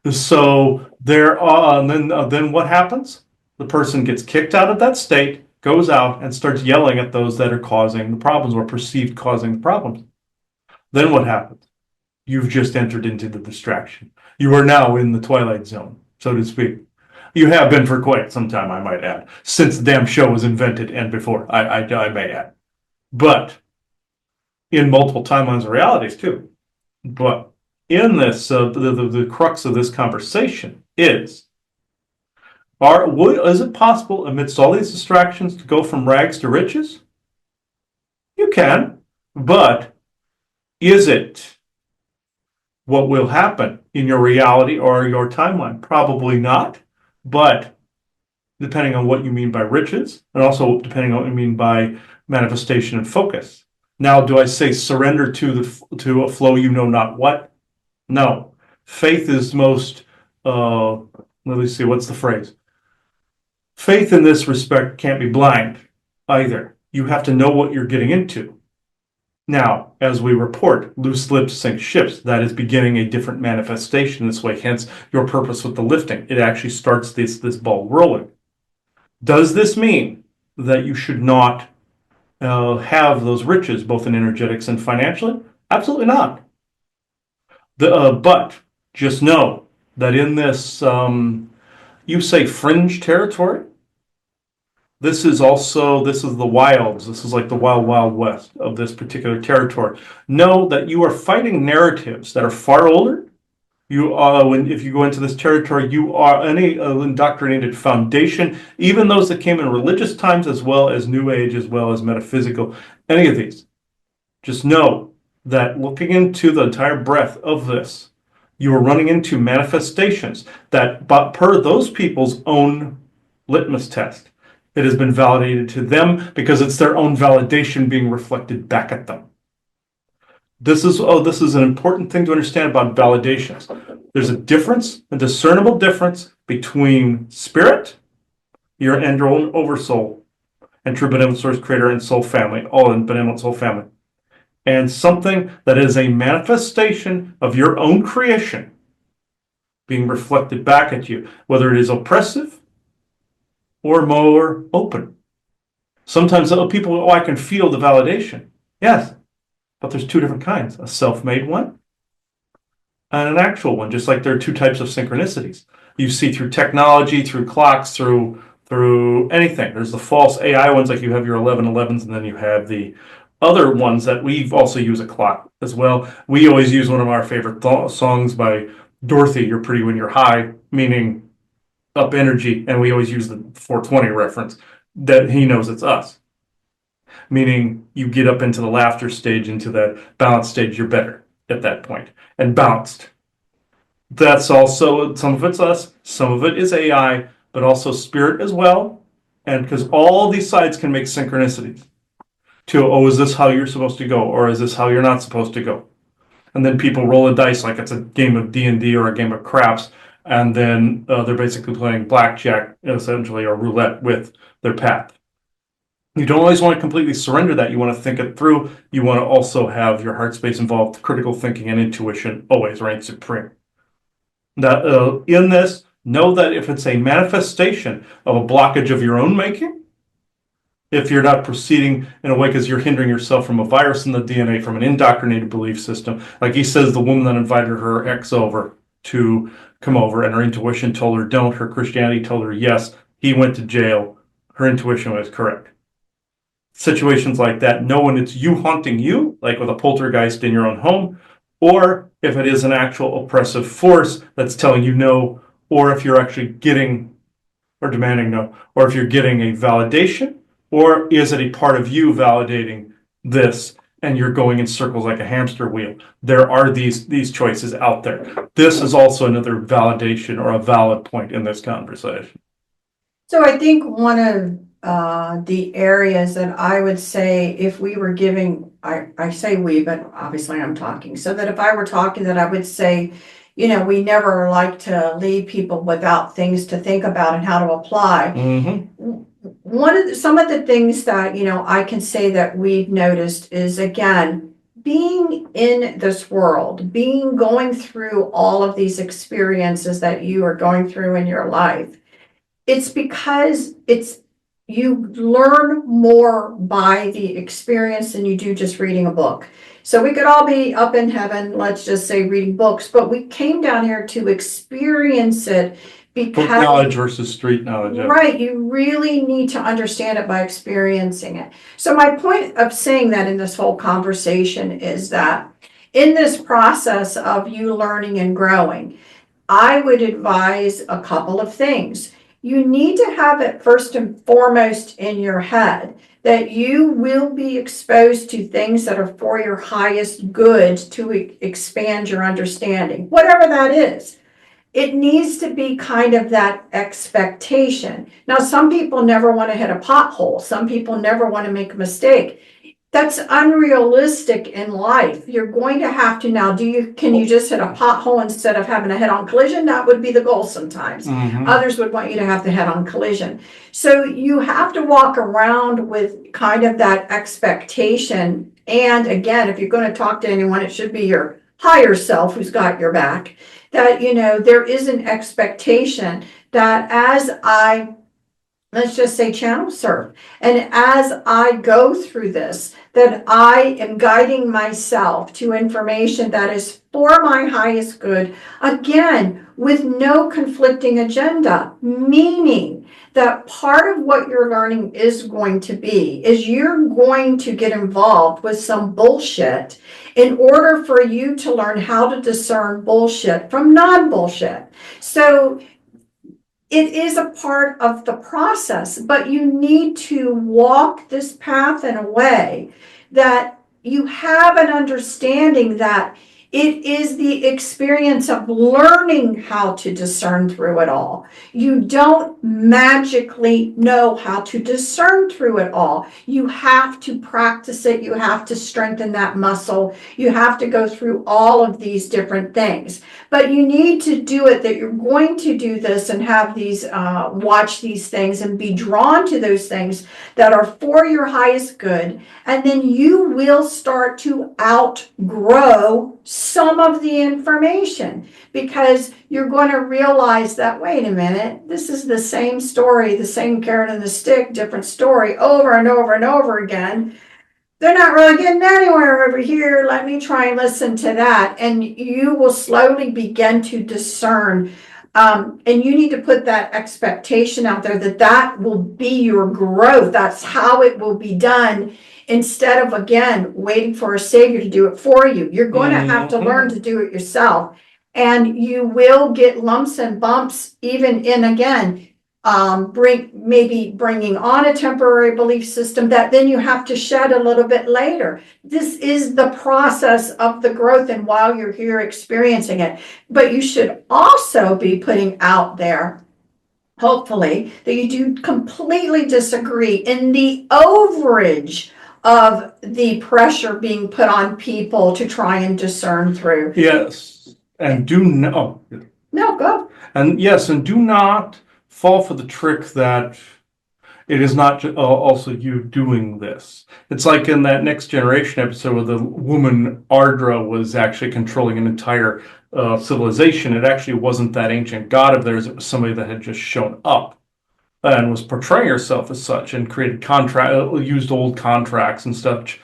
So then what happens? The person gets kicked out of that state, goes out and starts yelling at those that are causing the problems or perceived causing the problems. Then what happens? You've just entered into the distraction. You are now in the twilight zone, so to speak. You have been for quite some time, I might add, since the damn show was invented and before, I may add. But in multiple timelines of realities too. But in this, the crux of this conversation is, is it possible amidst all these distractions to go from rags to riches? You can, but is it what will happen in your reality or your timeline? Probably not, but depending on what you mean by riches, and also depending on what you mean by manifestation and focus. Now, do I say surrender to a flow you know not what? No. Faith is most, let me see, what's the phrase? Faith in this respect can't be blind either. You have to know what you're getting into. Now, as we report, loose lips sink ships. That is beginning a different manifestation this way, hence your purpose with the lifting. It actually starts this ball rolling. Does this mean that you should not have those riches, both in energetics and financially? Absolutely not. But just know that in this, you say fringe territory, this is the wilds. This is like the wild, wild west of this particular territory. Know that you are fighting narratives that are far older. If you go into this territory, you are any indoctrinated foundation, even those that came in religious times as well as New Age, as well as metaphysical, any of these. Just know that looking into the entire breadth of this, you are running into manifestations that, but per those people's own litmus test, it has been validated to them because it's their own validation being reflected back at them. This is an important thing to understand about validations. There's a discernible difference between spirit, your and your own oversoul, and true benevolent source creator and soul family, all in benevolent soul family, and something that is a manifestation of your own creation being reflected back at you, whether it is oppressive or more open. Sometimes people, oh, I can feel the validation. Yes, but there's two different kinds, a self-made one and an actual one, just like there are two types of synchronicities. You see through technology, through clocks, through anything. There's the false AI ones, like you have your 1111s, and then you have the other ones that we've also use a clock as well. We always use one of our favorite songs by Dorothy, You're Pretty When You're High, meaning up energy, and we always use the 420 reference that he knows it's us, meaning you get up into the laughter stage, into that balanced stage, you're better at that point and balanced. That's also, some of it's us, some of it is AI, but also spirit as well. And because all these sides can make synchronicities to, oh, is this how you're supposed to go, or is this how you're not supposed to go? And then people roll a dice like it's a game of D&D or a game of craps, and then they're basically playing blackjack, essentially, or roulette with their path. You don't always want to completely surrender that. You want to think it through. You want to also have your heart space involved. Critical thinking and intuition always reign supreme. That in this, know that if it's a manifestation of a blockage of your own making, if you're not proceeding in a way because you're hindering yourself from a virus in the DNA, from an indoctrinated belief system, like he says, the woman that invited her ex over to come over and her intuition told her don't, her Christianity told her yes, he went to jail, her intuition was correct. Situations like that, know when it's you haunting you, like with a poltergeist in your own home, or if it is an actual oppressive force that's telling you no, or if you're actually getting or demanding no, or if you're getting a validation, or is it a part of you validating this and you're going in circles like a hamster wheel? There are these choices out there. This is also another validation or a valid point in this conversation. So I think one of the areas that I would say if we were giving, I say we, but obviously I'm talking, so that if I were talking, that I would say, we never like to leave people without things to think about and how to apply. Mm-hmm. Some of the things that, I can say that we've noticed is, again, being in this world, going through all of these experiences that you are going through in your life. It's because you learn more by the experience than you do just reading a book. So we could all be up in heaven, let's just say, reading books, but we came down here to experience it because book knowledge versus street knowledge. Right, you really need to understand it by experiencing it. So my point of saying that in this whole conversation is that in this process of you learning and growing, I would advise a couple of things. You need to have it first and foremost in your head that you will be exposed to things that are for your highest good to expand your understanding, whatever that is. It needs to be kind of that expectation. Now, some people never want to hit a pothole. Some people never want to make a mistake. That's unrealistic in life. You're going to have to now, can you just hit a pothole instead of having a head-on collision? That would be the goal sometimes. Mm-hmm. Others would want you to have the head-on collision. So you have to walk around with kind of that expectation. And again, if you're going to talk to anyone, it should be your higher self who's got your back. That, there is an expectation that as let's just say channel surf, and as I go through this, that I am guiding myself to information that is for my highest good, again, with no conflicting agenda, meaning that part of what you're learning is going to be, is you're going to get involved with some bullshit in order for you to learn how to discern bullshit from non-bullshit. So it is a part of the process, but you need to walk this path in a way that you have an understanding that it is the experience of learning how to discern through it all. You don't magically know how to discern through it all. You have to practice it. You have to strengthen that muscle. You have to go through all of these different things. But you need to do it, that you're going to do this and have these, watch these things and be drawn to those things that are for your highest good. And then you will start to outgrow some of the information, because you're going to realize that, wait a minute, this is the same story, the same carrot and the stick, different story over and over and over again. They're not really getting anywhere over here. Let me try and listen to that. And you will slowly begin to discern. And you need to put that expectation out there that that will be your growth. That's how it will be done. Instead of, again, waiting for a savior to do it for you. You're going to have to learn to do it yourself. And you will get lumps and bumps, even in, again, bringing on a temporary belief system that then you have to shed a little bit later. This is the process of the growth, and while you're here experiencing it. But you should also be putting out there, hopefully, that you do completely disagree in the overage of the pressure being put on people to try and discern through. Yes, and do not. No, go. And yes, and do not fall for the trick that it is not also you doing this. It's like in that Next Generation episode where the woman Ardra was actually controlling an entire civilization. It actually wasn't that ancient god of theirs. It was somebody that had just shown up and was portraying herself as such and created used old contracts and stuff.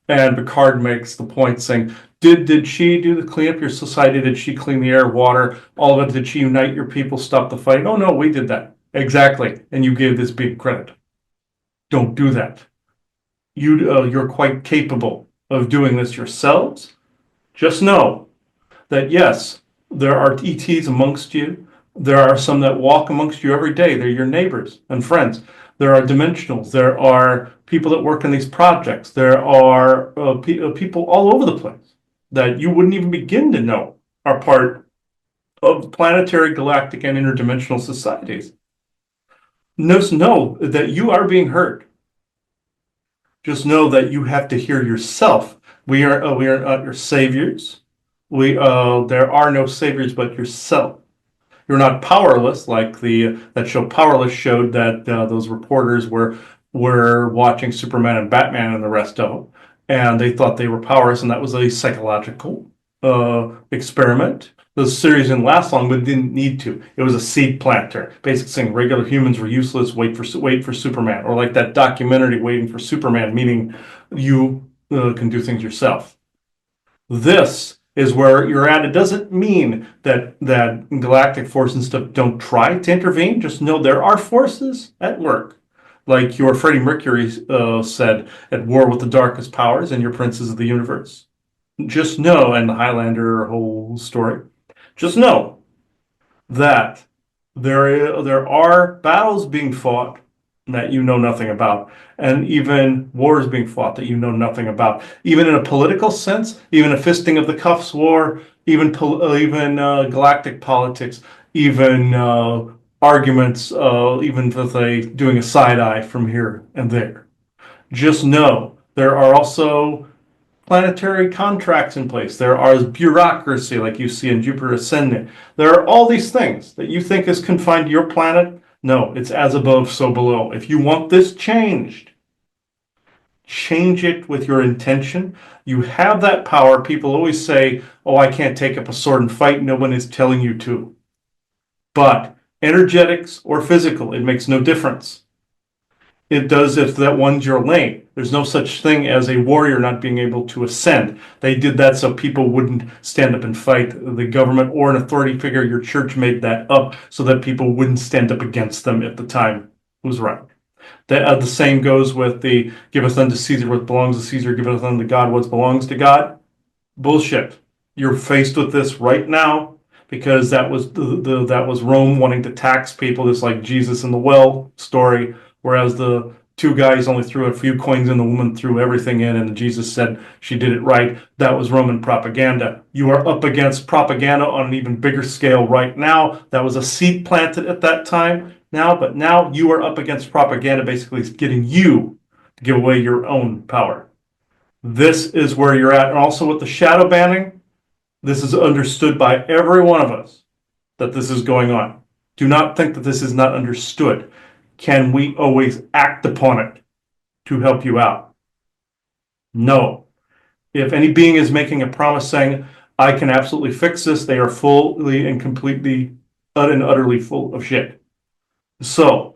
And Picard makes the point saying, did she do the cleanup your society? Did she clean the air, water, all of it? Did she unite your people, stop the fight? Oh no, we did that. Exactly. And you gave this big credit. Don't do that. You're quite capable of doing this yourselves. Just know that yes, there are ETs amongst you. There are some that walk amongst you every day. They're your neighbors and friends. There are dimensionals. There are people that work in these projects. There are people all over the place that you wouldn't even begin to know are part of planetary, galactic, and interdimensional societies. Just know that you are being heard. Just know that you have to hear yourself. We are not your saviors. There are no saviors but yourself. You're not powerless, like that show Powerless showed that those reporters were watching Superman and Batman and the rest of them, and they thought they were powerless, and that was a psychological experiment. The series didn't last long, but it didn't need to. It was a seed planter, basically saying regular humans were useless. Wait for Superman, or like that documentary, Waiting for Superman, meaning you can do things yourself. This is where you're at. It doesn't mean that galactic forces and stuff don't try to intervene. Just know there are forces at work. Like your Freddie Mercury said, at war with the darkest powers and your princes of the universe. Just know, and the Highlander whole story, just know that there are battles being fought that you know nothing about, and even wars being fought that you know nothing about. Even in a political sense, even a fisting of the cuffs war, even galactic politics, even arguments, even with doing a side eye from here and there. Just know there are also planetary contracts in place. There are bureaucracy like you see in Jupiter Ascendant. There are all these things that you think is confined to your planet. No, it's as above, so below. If you want this changed, change it with your intention. You have that power. People always say, oh, I can't take up a sword and fight. No one is telling you to. But energetics or physical, it makes no difference. It does if that one's your lane. There's no such thing as a warrior not being able to ascend. They did that so people wouldn't stand up and fight the government or an authority figure. Your church made that up so that people wouldn't stand up against them if the time was right. The same goes with the giveth unto Caesar what belongs to Caesar, giveth unto God what belongs to God. Bullshit. You're faced with this right now because that was that was Rome wanting to tax people, just like Jesus in the well story. Whereas the two guys only threw a few coins in, the woman threw everything in, and Jesus said she did it right. That was Roman propaganda. You are up against propaganda on an even bigger scale right now. That was a seed planted at that time but now you are up against propaganda, basically getting you to give away your own power. This is where you're at. And also with the shadow banning, this is understood by every one of us that this is going on. Do not think that this is not understood. Can we always act upon it to help you out? No. If any being is making a promise saying, I can absolutely fix this. They are fully and completely and utterly full of shit. So,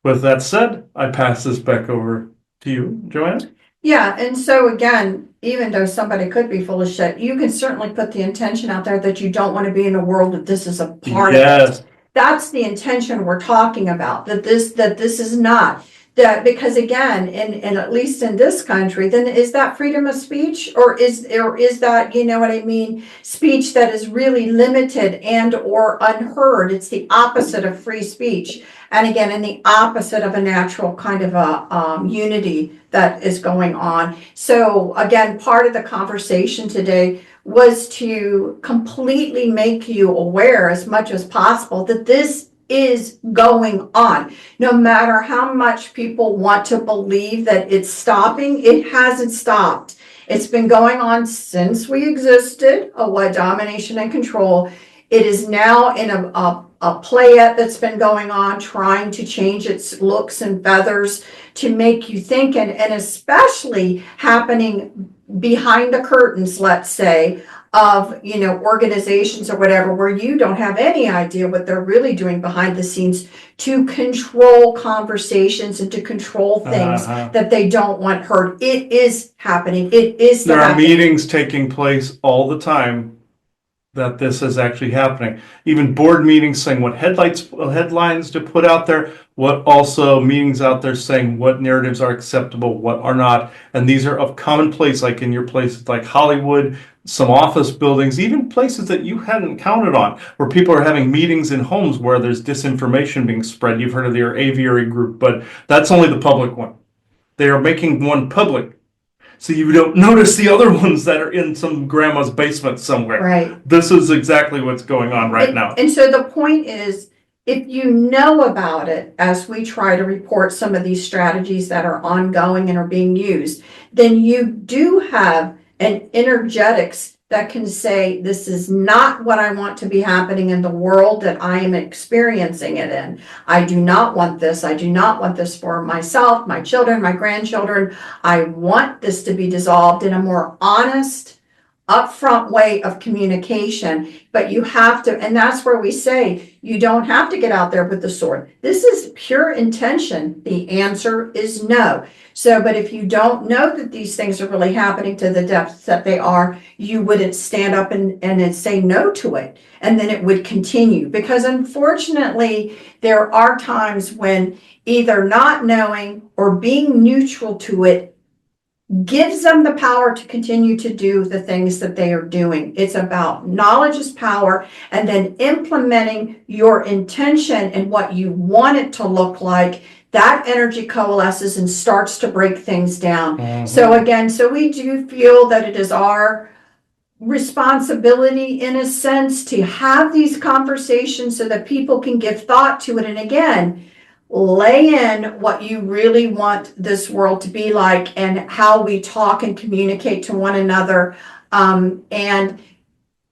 with that said, I pass this back over to you, Joanna. Yeah, and so again, even though somebody could be full of shit, you can certainly put the intention out there that you don't want to be in a world that this is a part of it. Yes. That's the intention we're talking about, that this is not. That, because again, in at least in this country, then is that freedom of speech, or is that, you know what I mean, speech that is really limited and or unheard? It's the opposite of free speech. And again, in the opposite of a natural kind of a unity that is going on. So again, part of the conversation today was to completely make you aware as much as possible that this is going on. No matter how much people want to believe that it's stopping, it hasn't stopped. It's been going on since we existed, what domination and control. It is now in a playette that's been going on, trying to change its looks and feathers to make you think, and especially happening behind the curtains, let's say, of, you know, organizations or whatever, where you don't have any idea what they're really doing behind the scenes to control conversations and to control things that they don't want heard. It is happening. It is There are happening. meetings taking place all the time that this is actually happening. Even board meetings saying what headlines to put out there, what also meetings out there saying what narratives are acceptable, what are not. And these are of commonplace, like in your places like Hollywood, some office buildings, even places that you hadn't counted on, where people are having meetings in homes where there's disinformation being spread. You've heard of their aviary group, but that's only the public one. They are making one public, so you don't notice the other ones that are in some grandma's basement somewhere. Right. This is exactly what's going on right now. And so the point is, if you know about it, as we try to report some of these strategies that are ongoing and are being used, then you do have an energetics that can say, this is not what I want to be happening in the world that I am experiencing it in. I do not want this. I do not want this for myself, my children, my grandchildren. I want this to be dissolved in a more honest, upfront way of communication. But you have to, and that's where we say, you don't have to get out there with the sword. This is pure intention. The answer is no. So, but if you don't know that these things are really happening to the depths that they are, you wouldn't stand up and say no to it. And then it would continue. Because unfortunately, there are times when either not knowing or being neutral to it gives them the power to continue to do the things that they are doing. It's about knowledge is power, and then implementing your intention and what you want it to look like. That energy coalesces and starts to break things down. Mm-hmm. So again, so we do feel that it is our responsibility, in a sense, to have these conversations so that people can give thought to it. And again, lay in what you really want this world to be like and how we talk and communicate to one another. And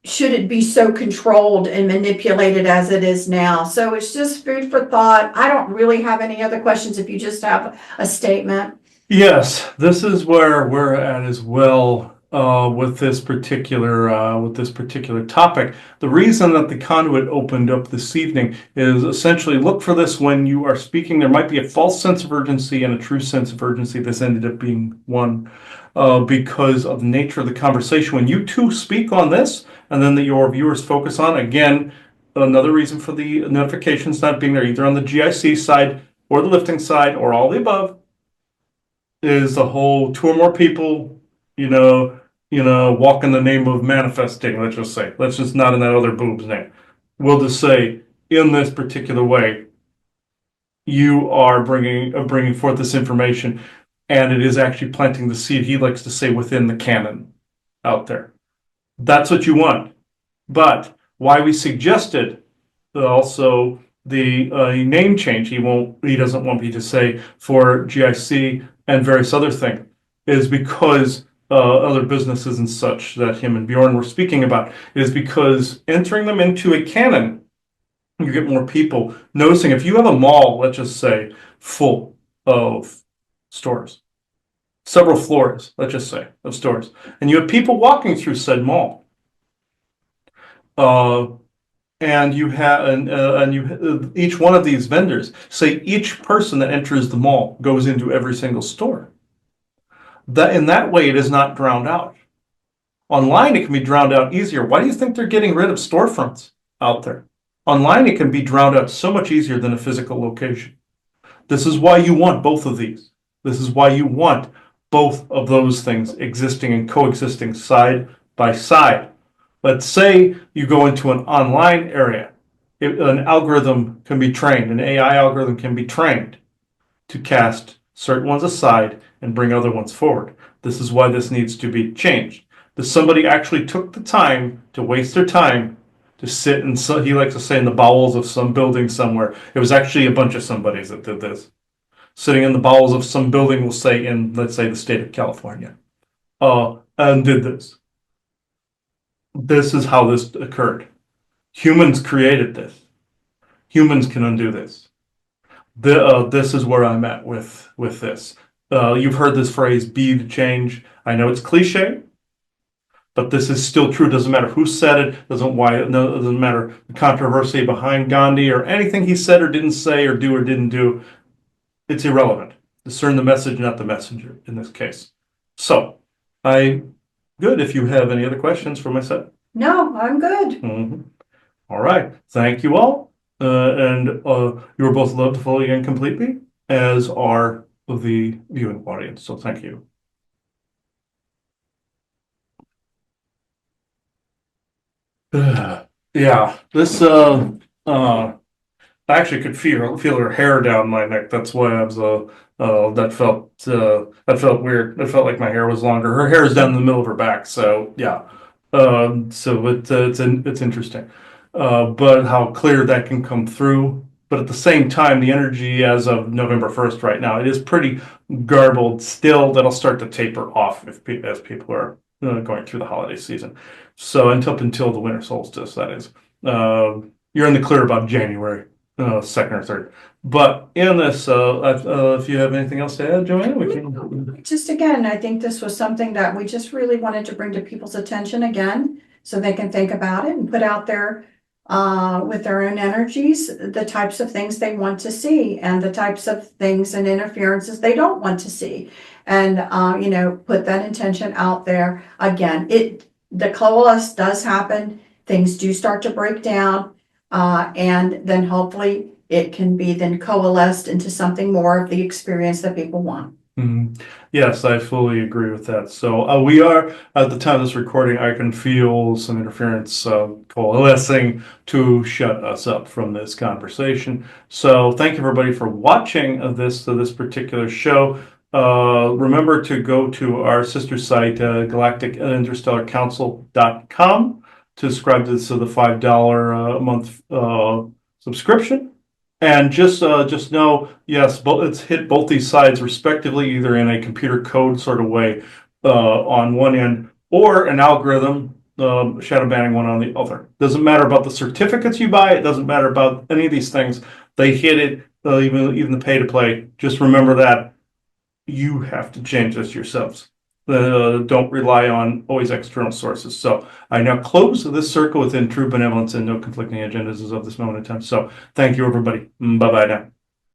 should it be so controlled and manipulated as it is now? So it's just food for thought. I don't really have any other questions if you just have a statement. Yes, this is where we're at as well. With this particular topic. The reason that the conduit opened up this evening is essentially look for this when you are speaking. There might be a false sense of urgency and a true sense of urgency. This ended up being one because of the nature of the conversation. When you two speak on this, and then your viewers focus on, again, another reason for the notifications not being there, either on the GIC side or the lifting side or all the above, is the whole two or more people, walk in the name of manifesting, let's just say. Let's just not in that other boob's name. We'll just say, in this particular way, you are bringing forth this information, and it is actually planting the seed, he likes to say, within the canon out there. That's what you want. But why we suggested also the name change, he doesn't want me to say, for GIC and various other things, is because other businesses and such that him and Bjorn were speaking about, is because entering them into a canon, you get more people noticing. If you have a mall, let's just say, full of stores, several floors, let's just say, of stores, and you have people walking through said mall, Uh, and you have and you each one of these vendors, say each person that enters the mall goes into every single store. That in that way, it is not drowned out. Online, it can be drowned out easier. Why do you think they're getting rid of storefronts out there? Online, it can be drowned out so much easier than a physical location. This is why you want both of these. This is why you want both of those things existing and coexisting side by side. Let's say you go into an online area. An algorithm can be trained, an AI algorithm can be trained to cast certain ones aside and bring other ones forward. This is why this needs to be changed. That somebody actually took the time to waste their time to sit in, so he likes to say, in the bowels of some building somewhere. It was actually a bunch of somebodies that did this. Sitting in the bowels of some building, we'll say in, let's say, the state of California, and did this. This is how this occurred. Humans created this. Humans can undo this. This is where I'm at with this. You've heard this phrase, be the change. I know it's cliche, but this is still true. Doesn't matter who said it, doesn't matter the controversy behind Gandhi or anything he said or didn't say or do or didn't do. It's irrelevant. Discern the message, not the messenger in this case. So, good. If you have any other questions for my set. No, I'm good. All right. Thank you all. And you are both loved fully and completely, as are the viewing audience. So thank you. Yeah, this I actually could feel her hair down my neck. That's why I was that felt weird. It felt like my hair was longer. Her hair is down in the middle of her back, so yeah. So it's interesting, but how clear that can come through. But at the same time, the energy as of November 1st right now, it is pretty garbled still. That'll start to taper off as people are going through the holiday season. So until the winter solstice, that is. You're in the clear about January. Second or third. But in this, if you have anything else to add, Joanna, we can. Just again, I think this was something that we just really wanted to bring to people's attention again, so they can think about it and put out there with their own energies, the types of things they want to see and the types of things and interferences they don't want to see. And, put that intention out there. Again, the coalesce does happen. Things do start to break down. And then hopefully it can be then coalesced into something more of the experience that people want. Yes, I fully agree with that. So we are, at the time of this recording, I can feel some interference coalescing to shut us up from this conversation. So thank you everybody for watching this particular show. Remember to go to our sister site, galacticandinterstellarcouncil.com, to subscribe to the $5 a month subscription. And just know, yes, it's hit both these sides respectively, either in a computer code sort of way on one end, or an algorithm shadow banning one on the other. Doesn't matter about the certificates you buy. It doesn't matter about any of these things. They hit it, even the pay to play. Just remember that you have to change this yourselves. Don't rely on always external sources. So I now close this circle within true benevolence and no conflicting agendas as of this moment in time. So thank you, everybody. Bye-bye now.